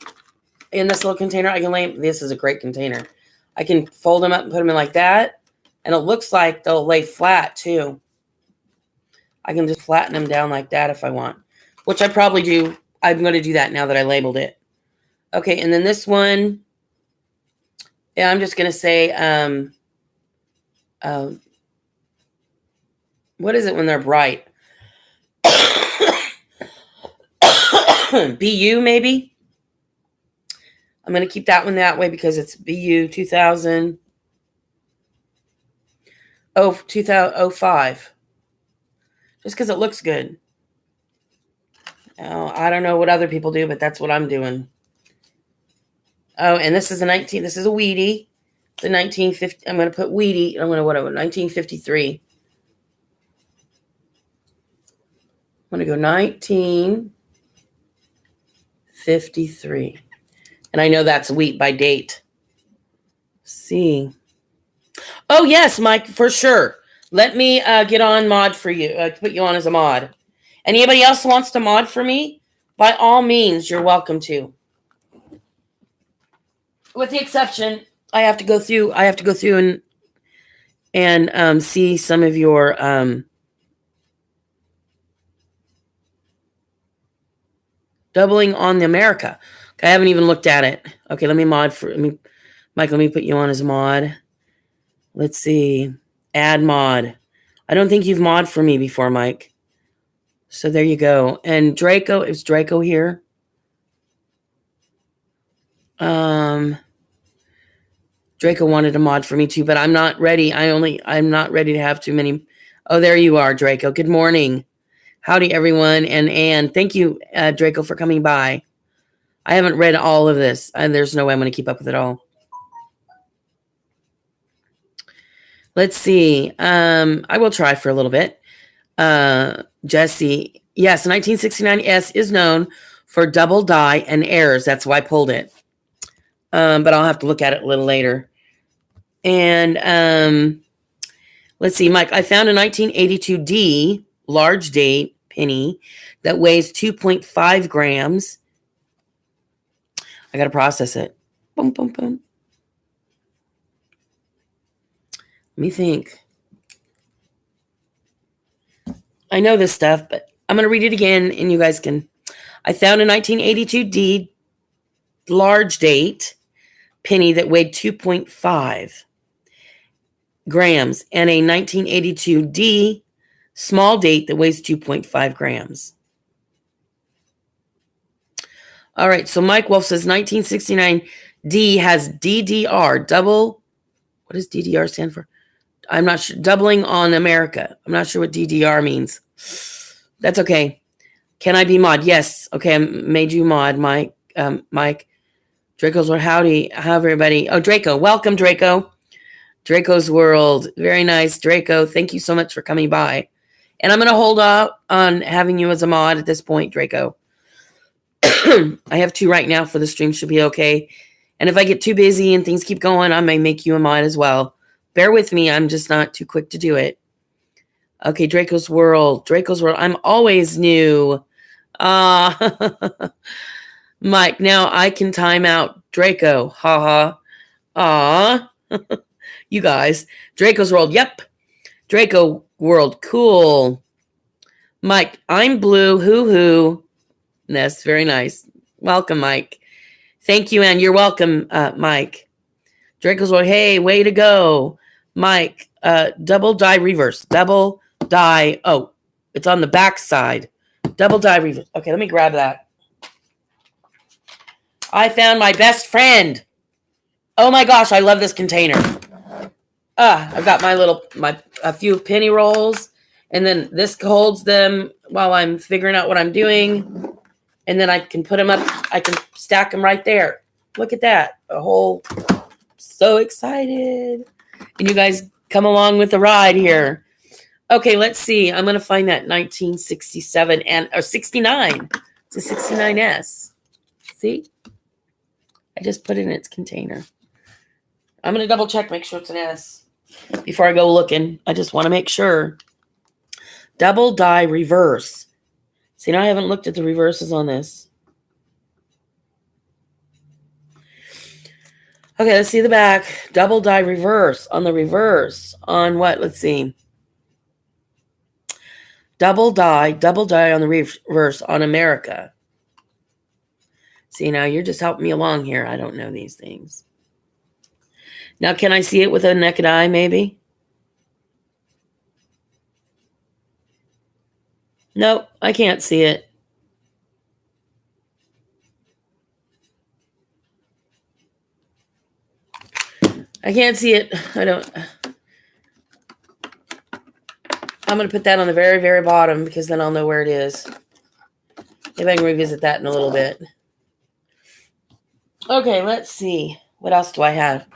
in this little container. I can lay them. This is a great container. I can fold them up and put them in like that. And it looks like they'll lay flat too. I can just flatten them down like that if I want, which I probably do. I'm going to do that now that I labeled it. Okay, and then this one, yeah, I'm just going to say, what is it when they're bright? BU maybe? I'm going to keep that one that way because it's BU 2005. Just because it looks good. Oh, I don't know what other people do, but that's what I'm doing. Oh, and this is this is a Wheatie. It's a 1950. I'm going to put Wheatie. I'm going to, 1953. I'm going to go 1953. And I know that's wheat by date. Let's see. Oh, yes, Mike, for sure. Let me get on mod for you. Put you on as a mod. Anybody else wants to mod for me? By all means, you're welcome to. With the exception, I have to go through and see some of your doubling on the America. Okay, I haven't even looked at it. Okay, let me Mike, let me put you on as a mod. Let's see. Add mod. I don't think you've mod for me before, Mike. So there you go. And Draco, is Draco here? Draco wanted a mod for me too, but I'm not ready. I'm not ready to have too many. Oh, there you are, Draco. Good morning. Howdy, everyone. And Anne, thank you, Draco, for coming by. I haven't read all of this, and there's no way I'm going to keep up with it all. Let's see. I will try for a little bit. Jesse, yes, 1969S is known for double die and errors. That's why I pulled it. But I'll have to look at it a little later. And let's see, Mike, I found a 1982D large date penny that weighs 2.5 grams. I got to process it. Boom, boom, boom. Let me think. I know this stuff, but I'm going to read it again and you guys can. I found a 1982D large date penny that weighed 2.5 grams and a 1982D small date that weighs 2.5 grams. All right, so Mike Wolf says 1969D has DDR, double. What does DDR stand for? I'm not sure. Doubling on America. I'm not sure what DDR means. That's okay. Can I be mod? Yes. Okay, I made you mod, Mike. Mike. Draco's World. Howdy. How everybody? Oh, Draco. Welcome, Draco. Draco's World. Very nice, Draco. Thank you so much for coming by. And I'm going to hold up on having you as a mod at this point, Draco. I have 2 right now for the stream. Should be okay. And if I get too busy and things keep going, I may make you a mod as well. Bear with me. I'm just not too quick to do it. Okay, Draco's World. Draco's World. I'm always new. Mike, now I can time out Draco. Ha ha. You guys. Draco's World. Yep. Draco World. Cool. Mike, I'm blue. Hoo-hoo. That's very nice. Welcome, Mike. Thank you, and you're welcome, Mike. Draco's World. Hey, way to go. Mike, double die reverse. Double die. Oh, it's on the back side. Double die reverse. Okay, let me grab that. I found my best friend. Oh my gosh, I love this container. I've got a few penny rolls, and then this holds them while I'm figuring out what I'm doing. And then I can put them up. I can stack them right there. Look at that. So excited. And you guys come along with the ride here. Okay, let's see. I'm going to find that 1967 or 69. It's a 69S. See? I just put it in its container. I'm going to double check, make sure it's an S. before I go looking. I just want to make sure. Double die reverse. See, now I haven't looked at the reverses on this. Okay, let's see the back. Double die reverse. On the reverse. On what? Let's see. Double die on the reverse on America. See, now you're just helping me along here. I don't know these things. Now, can I see it with a naked eye, maybe? Nope, I can't see it. I can't see it. I'm going to put that on the very, very bottom because then I'll know where it is. Maybe I can revisit that in a little bit. Okay, let's see. What else do I have?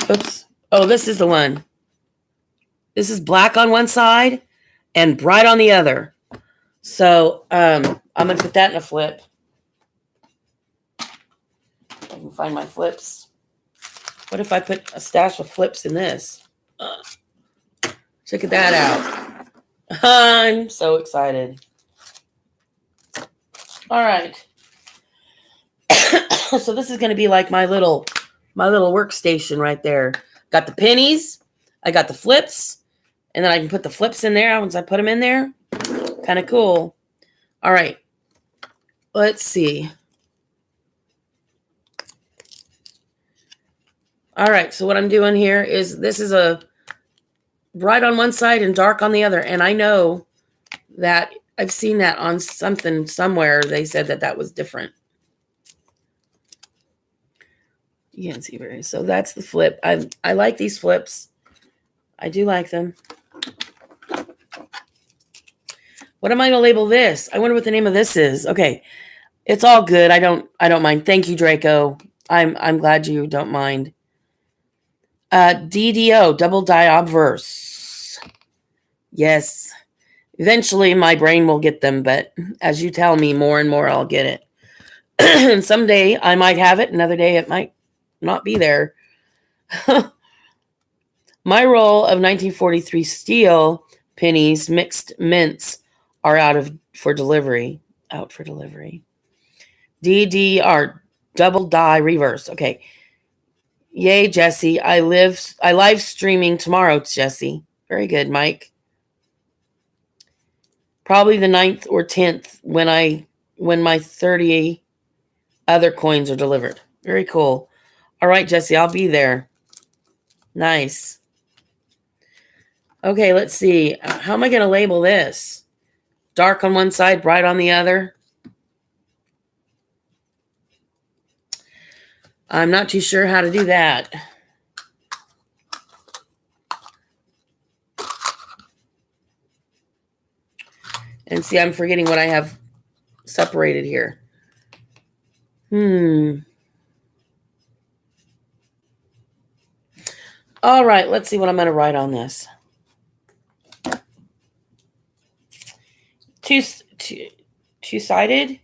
Oops. Oh, this is the one. This is black on one side and bright on the other. So I'm going to put that in a flip. I can find my flips. What if I put a stash of flips in this? Check that out. I'm so excited. All right. So this is going to be like my little workstation right there. Got the pennies. I got the flips. And then I can put the flips in there once I put them in there. Kind of cool. All right. Let's see. All right. So what I'm doing here is this is a bright on one side and dark on the other. And I know that I've seen that on something somewhere. They said that was different. You can't see very. So that's the flip. I like these flips. I do like them. What am I gonna label this? I wonder what the name of this is. Okay, it's all good. I don't mind. Thank you, Draco. I'm glad you don't mind. DDO, double die obverse. Yes. Eventually my brain will get them, but as you tell me more and more, I'll get it. And someday I might have it. Another day it might not be there. My roll of 1943 steel pennies mixed mints are out for delivery. DDR, double die reverse. Okay. Yay, Jesse. I live streaming tomorrow, Jesse. Very good, Mike. Probably the 9th or 10th when my 30 other coins are delivered. Very cool. All right, Jesse, I'll be there. Nice. Okay, let's see. How am I going to label this? Dark on one side, bright on the other. I'm not too sure how to do that. And see, I'm forgetting what I have separated here. All right, let's see what I'm going to write on this. Two-sided?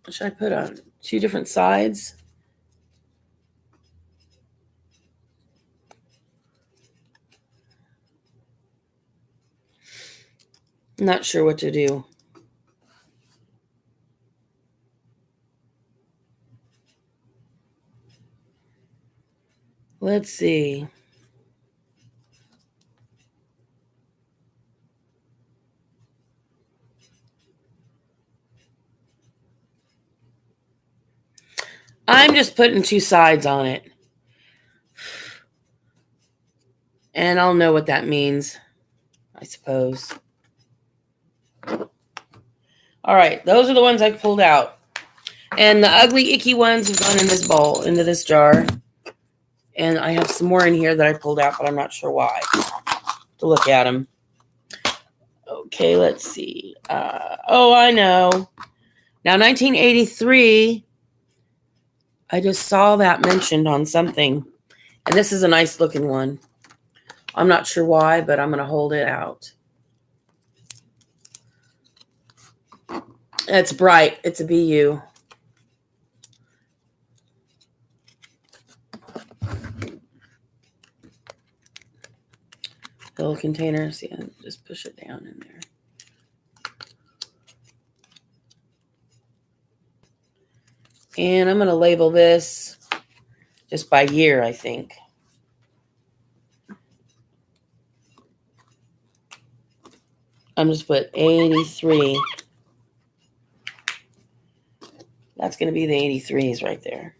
What should I put on? 2 different sides? Not sure what to do. Let's see. I'm just putting 2 sides on it. And I'll know what that means, I suppose. All right, those are the ones I pulled out. And the ugly, icky ones have gone in this bowl, into this jar. And I have some more in here that I pulled out, but I'm not sure why. To look at them. Okay, let's see. Oh, I know. Now, 1983, I just saw that mentioned on something. And this is a nice looking one. I'm not sure why, but I'm going to hold it out. It's bright. It's a BU. little containers. Yeah, just push it down in there. And I'm going to label this just by year, I think. I'm just put 83. That's going to be the 83s right there.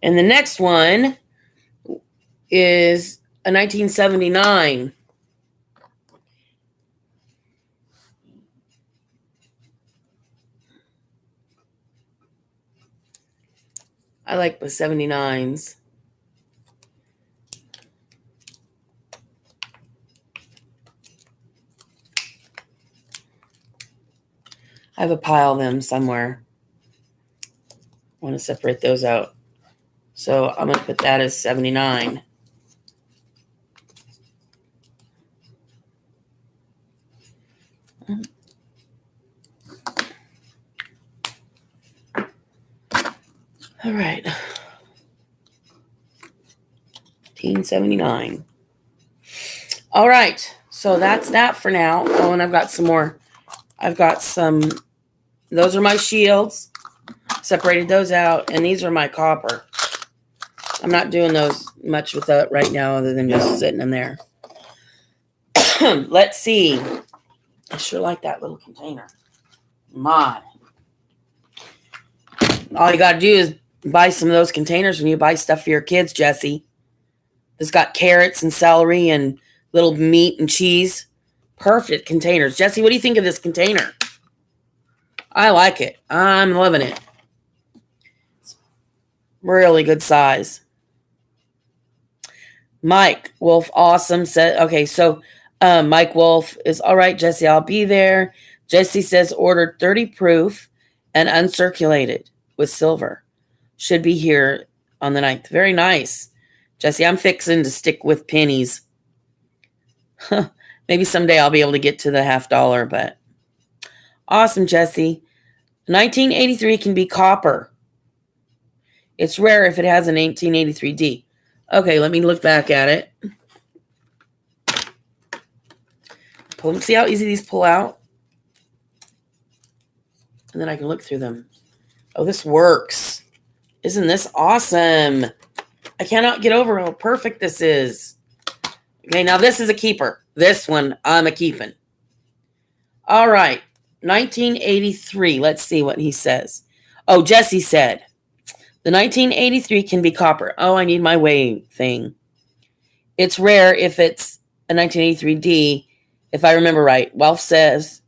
And the next one is a 1979. I like the 79s. I have a pile of them somewhere. I want to separate those out. So I'm going to put that as 79. All right. 1979. All right. So that's that for now. Oh, and I've got some more. I've got some. Those are my shields. Separated those out. And these are my copper. I'm not doing those much with that right now other than just sitting in there. Let's see. I sure like that little container. My. All you got to do is buy some of those containers when you buy stuff for your kids, Jesse. It's got carrots and celery and little meat and cheese. Perfect containers. Jesse, what do you think of this container? I like it. I'm loving it. It's really good size. Mike Wolf, awesome. Said, okay, so Mike Wolf is, all right, Jesse, I'll be there. Jesse says ordered 30 proof and uncirculated with silver. Should be here on the 9th. Very nice. Jesse, I'm fixing to stick with pennies. Maybe someday I'll be able to get to the $50, but awesome, Jesse. 1983 can be copper. It's rare if it has an 1883D. Okay, let me look back at it. Pull them. See how easy these pull out? And then I can look through them. Oh, this works. Isn't this awesome? I cannot get over how perfect this is. Okay, now this is a keeper. This one I'm a keeping. All right, 1983. Let's see what he says. Oh, Jesse said, the 1983 can be copper. Oh, I need my weigh thing. It's rare if it's a 1983D, if I remember right. Mike says,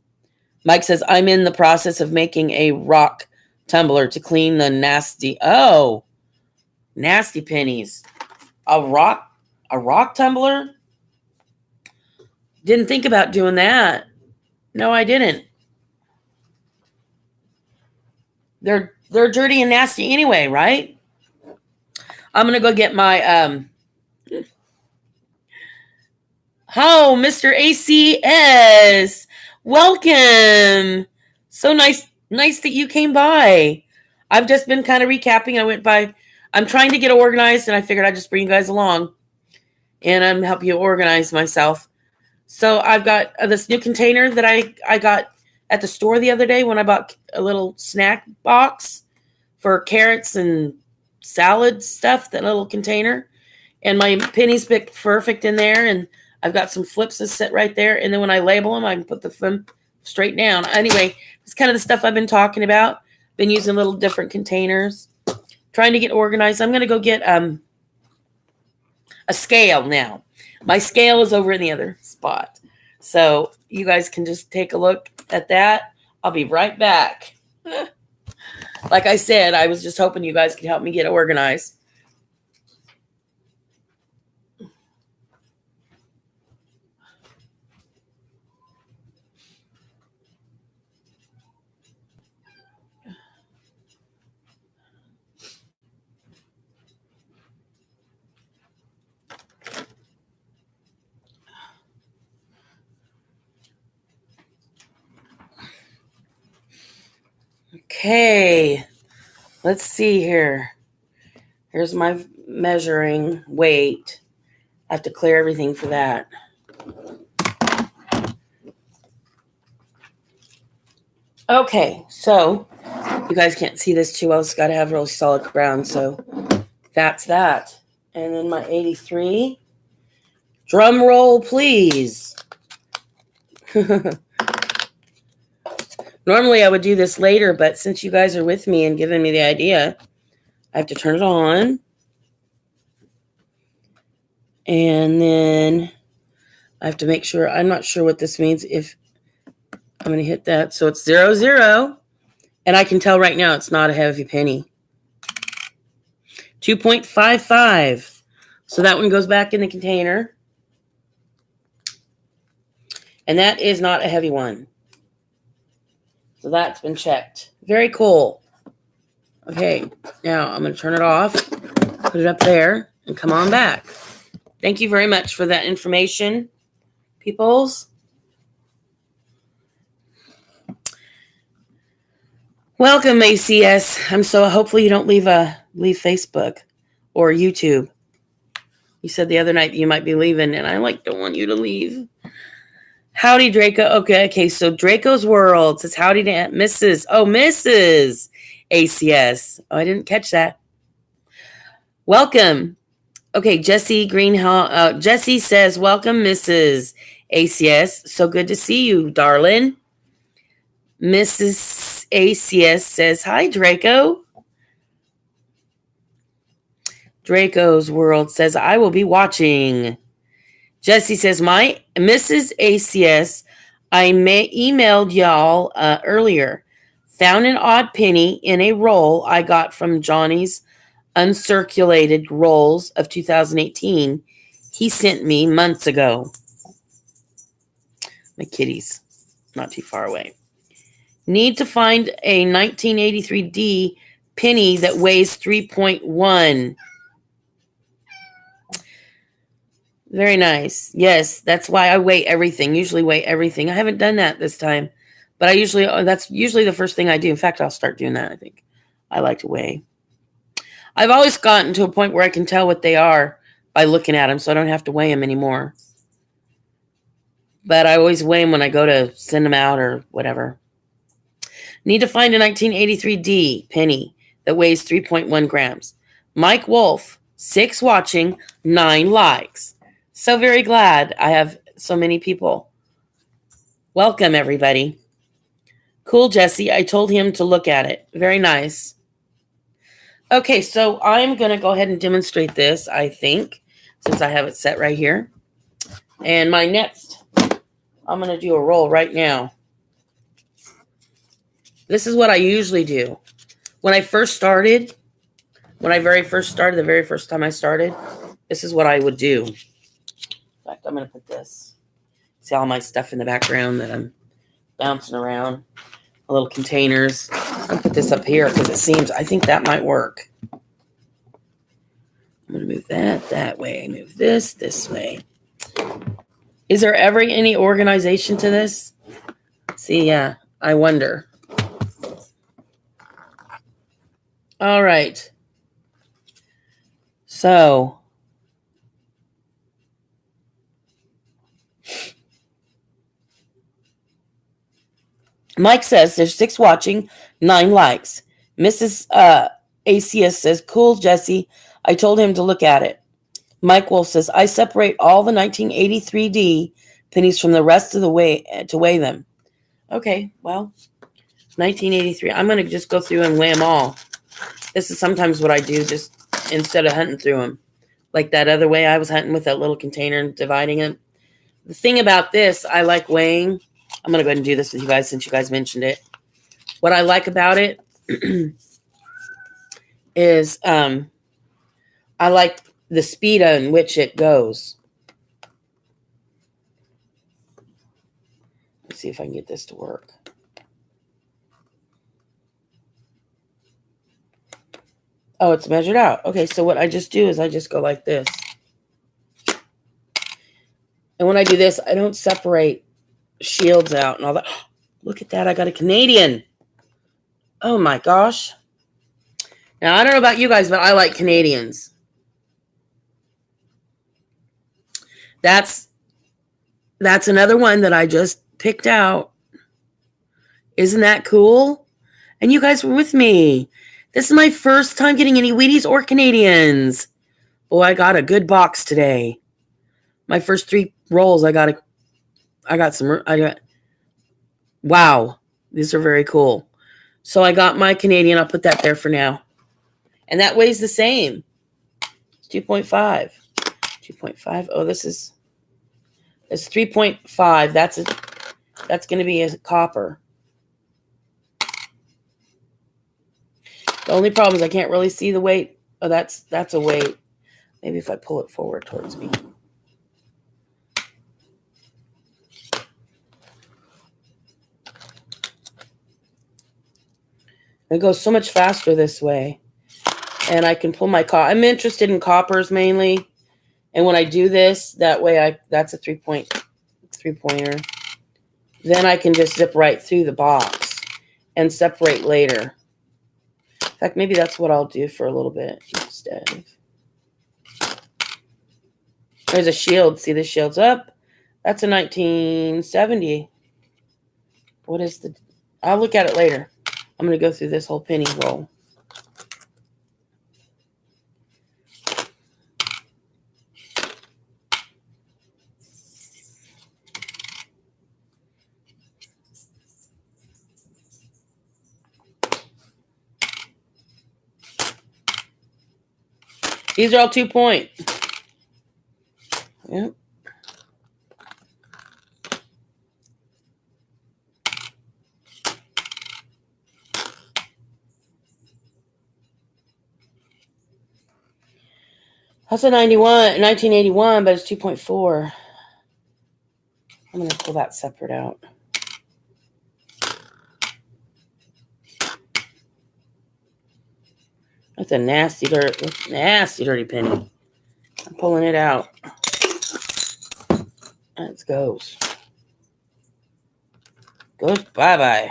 I'm in the process of making a rock tumbler to clean the nasty pennies. A rock tumbler? Didn't think about doing that. No, I didn't. They're dirty and nasty anyway, right? I'm gonna go get my Mr. ACS. Welcome. So nice that you came by. I've just been kind of recapping. I'm trying to get organized, and I figured I'd just bring you guys along and I'm help you organize myself. So I've got this new container that I got at the store the other day when I bought a little snack box for carrots and salad stuff, that little container. And my pennies picked perfect in there. And I've got some flips that sit right there. And then when I label them, I can put them straight down. Anyway, it's kind of the stuff I've been talking about. Been using little different containers. Trying to get organized. I'm going to go get a scale now. My scale is over in the other spot. So you guys can just take a look at that. I'll be right back. Like I said, I was just hoping you guys could help me get organized. Okay, let's see here. Here's my measuring weight. I have to clear everything for that. Okay, so you guys can't see this too well. It's got to have really solid ground. So that's that. And then my 83. Drum roll, please. Normally I would do this later, but since you guys are with me and giving me the idea, I have to turn it on. And then I have to make sure, I'm not sure what this means. If I'm going to hit that. So it's 0, 0. And I can tell right now it's not a heavy penny. 2.55. So that one goes back in the container. And that is not a heavy one. So that's been checked. Very cool. Okay, now I'm going to turn it off, put it up there, and come on back. Thank you very much for that information, peoples. Welcome, ACS. Hopefully you don't leave Facebook or YouTube. You said the other night that you might be leaving, and I don't want you to leave. Howdy, Draco. Okay. So Draco's World says howdy to Mrs. Mrs. ACS. I didn't catch that. Welcome. Okay, Jesse Greenhouse. Jesse says, welcome, Mrs. ACS. So good to see you, darling. Mrs. ACS says, hi, Draco. Draco's World says, I will be watching. Jesse says, my Mrs. ACS, I emailed y'all earlier. Found an odd penny in a roll I got from Johnny's uncirculated rolls of 2018 he sent me months ago. My kitty's not too far away. Need to find a 1983D penny that weighs 3.1. Very nice. Yes, that's why I weigh everything. Usually weigh everything. I haven't done that this time, but that's usually the first thing I do. In fact, I'll start doing that. I think I like to weigh. I've always gotten to a point where I can tell what they are by looking at them, so I don't have to weigh them anymore. But I always weigh them when I go to send them out or whatever. Need to find a 1983D penny that weighs 3.1 grams. Mike Wolf, 6 watching, 9 likes. So very glad I have so many people. Welcome, everybody. Cool, Jesse. I told him to look at it. Very nice. Okay, so I'm going to go ahead and demonstrate this, I think, since I have it set right here. And my next, I'm going to do a roll right now. This is what I usually do. When I very first started, the very first time I started, this is what I would do. In fact, I'm going to put this. See all my stuff in the background that I'm bouncing around. My little containers. I'm going to put this up here because I think that might work. I'm going to move that way. Move this way. Is there ever any organization to this? See, yeah, I wonder. All right. So, Mike says there's 6 watching, 9 likes. Mrs. ACS says, cool, Jesse. I told him to look at it. Mike Wolf says, I separate all the 1983D pennies from the rest of the way to weigh them. Okay, well, 1983. I'm going to just go through and weigh them all. This is sometimes what I do, just instead of hunting through them. Like that other way I was hunting with that little container and dividing it. The thing about this, I like weighing. I'm going to go ahead and do this with you guys since you guys mentioned it. What I like about it is I like the speed in which it goes. Let's see if I can get this to work. Oh, it's measured out. Okay, so what I just do is I just go like this. And when I do this, I don't separate shields out and all that. Look at that. I got a Canadian. Oh, my gosh. Now, I don't know about you guys, but I like Canadians. That's another one that I just picked out. Isn't that cool? And you guys were with me. This is my first time getting any Wheaties or Canadians. Oh, I got a good box today. My first 3 rolls, wow. These are very cool. So I got my Canadian. I'll put that there for now. And that weighs the same. It's 2.5. 2.5. Oh, it's 3.5. That's going to be a copper. The only problem is I can't really see the weight. Oh, that's a weight. Maybe if I pull it forward towards me. It goes so much faster this way. And I can pull my I'm interested in coppers mainly. And when I do this, that way that's a 3-pointer. Then I can just zip right through the box and separate later. In fact, maybe that's what I'll do for a little bit instead. There's a shield. See, the shield's up. That's a 1970. What is I'll look at it later. I'm going to go through this whole penny roll. These are all 2-point. Yep. That's a 1981, but it's 2.4. I'm going to pull that separate out. That's a nasty, dirty penny. I'm pulling it out. It goes. Goes bye-bye.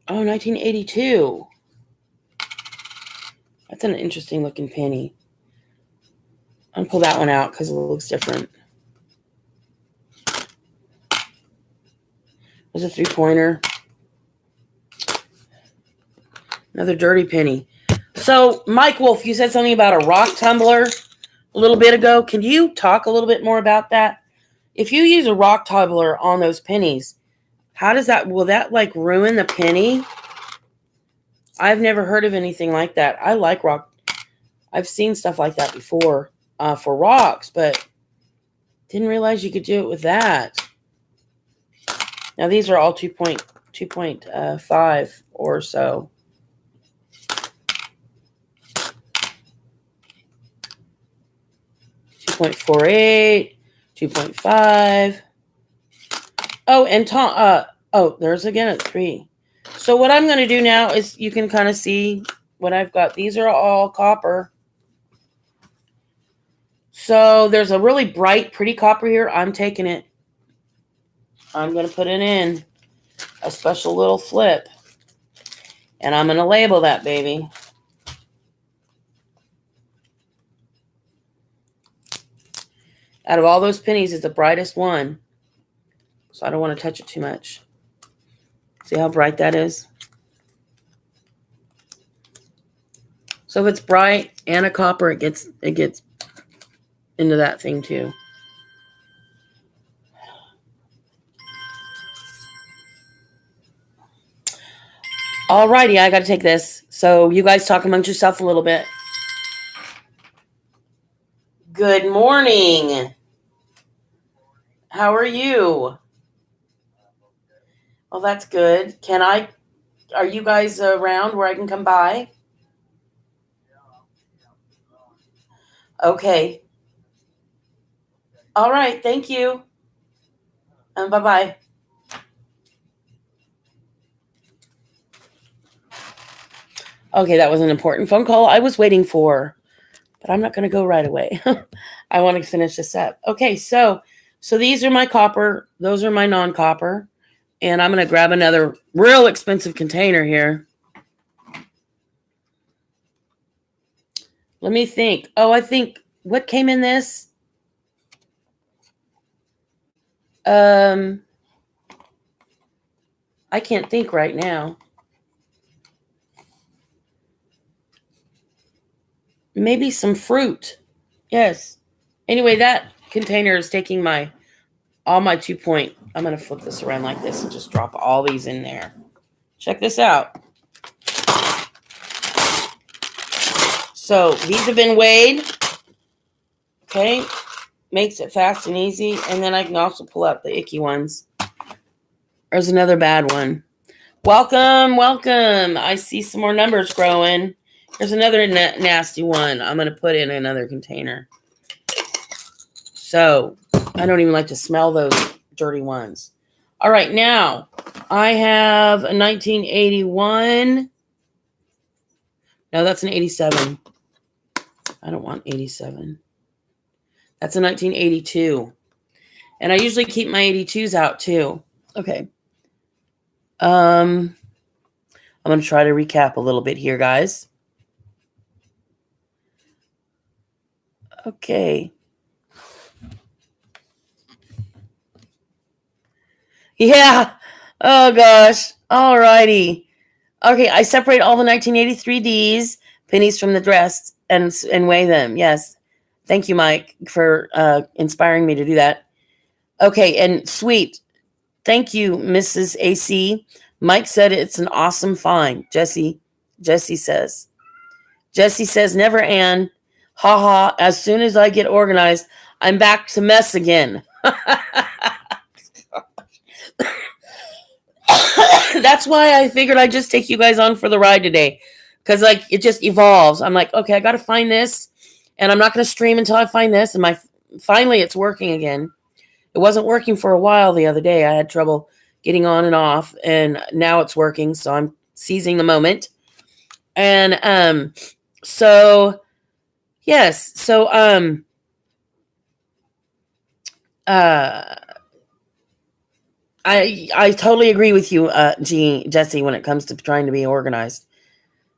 Oh, 1982. That's an interesting looking penny. I'll pull that one out because it looks different. There's a 3-pointer. Another dirty penny. So, Mike Wolf, you said something about a rock tumbler a little bit ago. Can you talk a little bit more about that? If you use a rock tumbler on those pennies, will that like ruin the penny? I've never heard of anything like that. I like rock. I've seen stuff like that before for rocks, but didn't realize you could do it with that. Now these are all 2.5 or so. .48, 2.5. Oh, and there's again a 3. So what I'm going to do now is you can kind of see what I've got. These are all copper. So there's a really bright, pretty copper here. I'm taking it. I'm going to put it in a special little flip. And I'm going to label that baby. Out of all those pennies, it's the brightest one. So I don't want to touch it too much. See how bright that is? So if it's bright and a copper, it gets into that thing too. Alrighty, I got to take this. So you guys talk amongst yourself a little bit. Good morning. How are you? Well, that's good. Are you guys around where I can come by? Okay. All right. Thank you. And bye-bye. Okay, that was an important phone call I was waiting for, but I'm not going to go right away. I want to finish this up. Okay, so these are my copper. Those are my non-copper. And I'm going to grab another real expensive container here. Let me think. Oh, I think what came in this? I can't think right now. Maybe some fruit. Yes. Anyway, that container is taking all my 2 point. I'm going to flip this around like this and just drop all these in there. Check this out. So these have been weighed. Okay. Makes it fast and easy. And then I can also pull out the icky ones. There's another bad one. Welcome, welcome. I see some more numbers growing. There's another nasty one I'm going to put in another container. So I don't even like to smell those dirty ones. All right, now I have a 1981. No, that's an 87. I don't want 87. That's a 1982. And I usually keep my 82s out too. Okay. I'm going to try to recap a little bit here, guys. Okay. Yeah. Oh, gosh. All righty. Okay, I separate all the 1983 Ds, pennies from the dress, and weigh them. Yes. Thank you, Mike, for inspiring me to do that. Okay, and sweet. Thank you, Mrs. AC. Mike said it's an awesome find. Jesse says. Jesse says, never, Ann. Ha ha. As soon as I get organized, I'm back to mess again. That's why I figured I'd just take you guys on for the ride today. Because, like, it just evolves. I'm like, okay, I got to find this. And I'm not going to stream until I find this. And finally, it's working again. It wasn't working for a while the other day. I had trouble getting on and off. And now it's working. So I'm seizing the moment. And so, yes. So, I totally agree with you, Jesse, when it comes to trying to be organized.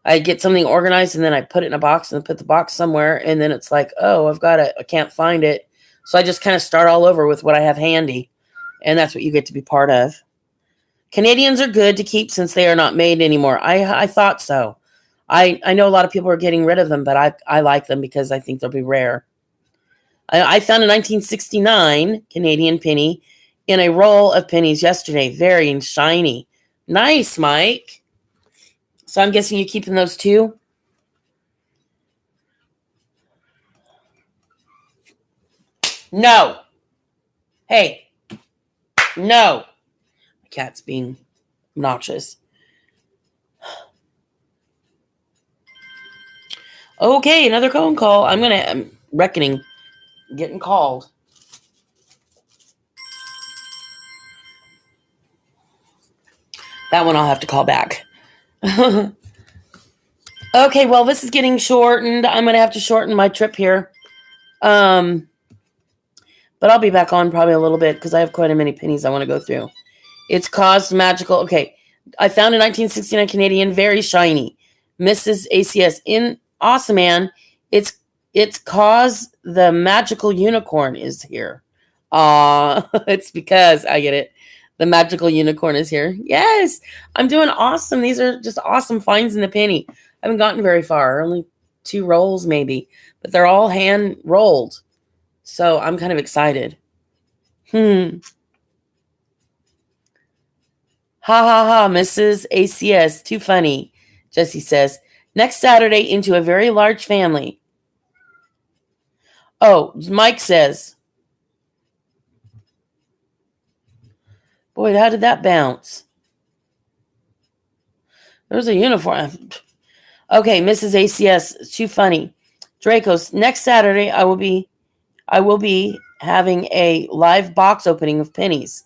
I get something organized and then I put it in a box and put the box somewhere. And then it's like, oh, I can't find it. So I just kind of start all over with what I have handy. And that's what you get to be part of. Canadians are good to keep since they are not made anymore. I thought so. I know a lot of people are getting rid of them, but I like them because I think they'll be rare. I found a 1969 Canadian penny in a roll of pennies yesterday. Very shiny. Nice, Mike. So I'm guessing you're keeping those too? No. Hey. No. My cat's being obnoxious. Okay, another phone call. I'm reckoning. Getting called. That one I'll have to call back. Okay, well, this is getting shortened. I'm going to have to shorten my trip here. But I'll be back on probably a little bit because I have quite a many pennies I want to go through. It's caused magical. Okay, I found a 1969 Canadian, very shiny. Mrs. ACS in awesome, man. It's cause the magical unicorn is here. It's because I get it. The magical unicorn is here. Yes, I'm doing awesome. These are just awesome finds in the penny. I haven't gotten very far. Only 2 rolls maybe, but they're all hand rolled. So I'm kind of excited. Ha ha ha, Mrs. ACS. Too funny. Jesse says, next Saturday into a very large family. Oh, Mike says. Boy, how did that bounce? There's a uniform. Okay, Mrs. ACS, too funny. Draco's, next Saturday I will be having a live box opening of pennies.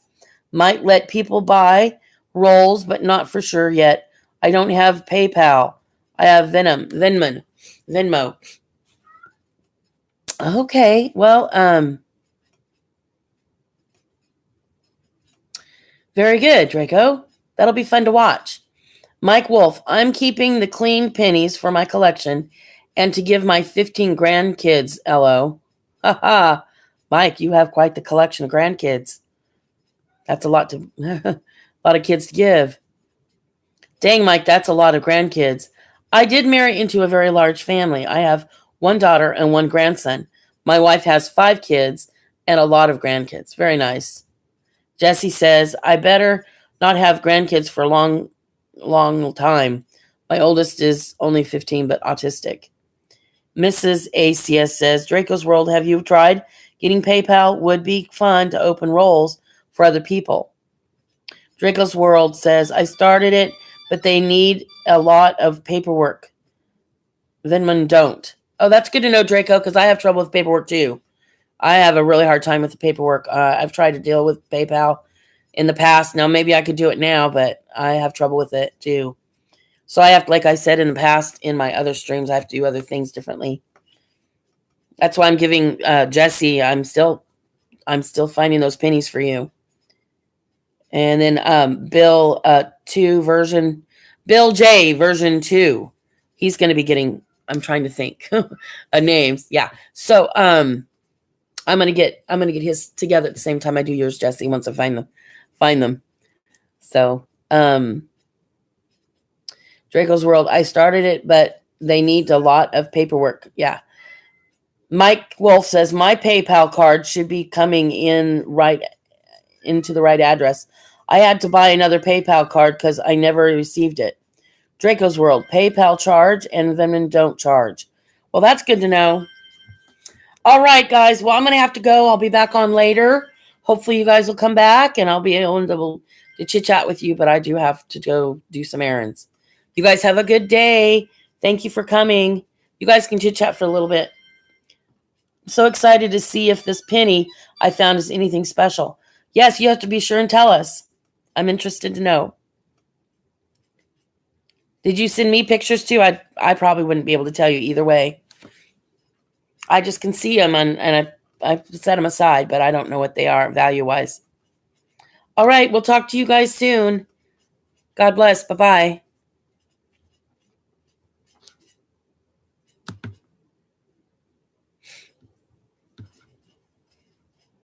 Might let people buy rolls, but not for sure yet. I don't have PayPal. I have Venmo. Okay, well, very good, Draco. That'll be fun to watch. Mike Wolf, I'm keeping the clean pennies for my collection and to give my 15 grandkids, LO. Haha. Mike, you have quite the collection of grandkids. That's a lot a lot of kids to give. Dang, Mike, that's a lot of grandkids. I did marry into a very large family. I have one daughter and one grandson. My wife has 5 kids and a lot of grandkids. Very nice. Jesse says, I better not have grandkids for a long time. My oldest is only 15, but autistic. Mrs. ACS says, Draco's World, have you tried getting PayPal? Would be fun to open roles for other people. Draco's World says, I started it, but they need a lot of paperwork. Venmo don't. Oh, that's good to know, Draco, because I have trouble with paperwork too. I have a really hard time with the paperwork. I've tried to deal with PayPal in the past. Now, maybe I could do it now, but I have trouble with it too. So I have, like I said in the past, in my other streams, I have to do other things differently. That's why I'm giving Jesse. I'm still finding those pennies for you. And then Bill Bill J version 2. He's going to be getting. I'm trying to think names. Yeah. So I'm gonna get his together at the same time I do yours, Jesse. Once I find them. So Draco's World. I started it, but they need a lot of paperwork. Yeah. Mike Wolf says my PayPal card should be coming in right into the right address. I had to buy another PayPal card because I never received it. Draco's World. PayPal charge and Venmo don't charge. Well, that's good to know. All right, guys. Well, I'm going to have to go. I'll be back on later. Hopefully you guys will come back and I'll be able to chit-chat with you, but I do have to go do some errands. You guys have a good day. Thank you for coming. You guys can chit-chat for a little bit. I'm so excited to see if this penny I found is anything special. Yes, you have to be sure and tell us. I'm interested to know. Did you send me pictures too? I probably wouldn't be able to tell you either way. I just can see them and I set them aside, but I don't know what they are value-wise. All right, we'll talk to you guys soon. God bless. Bye-bye.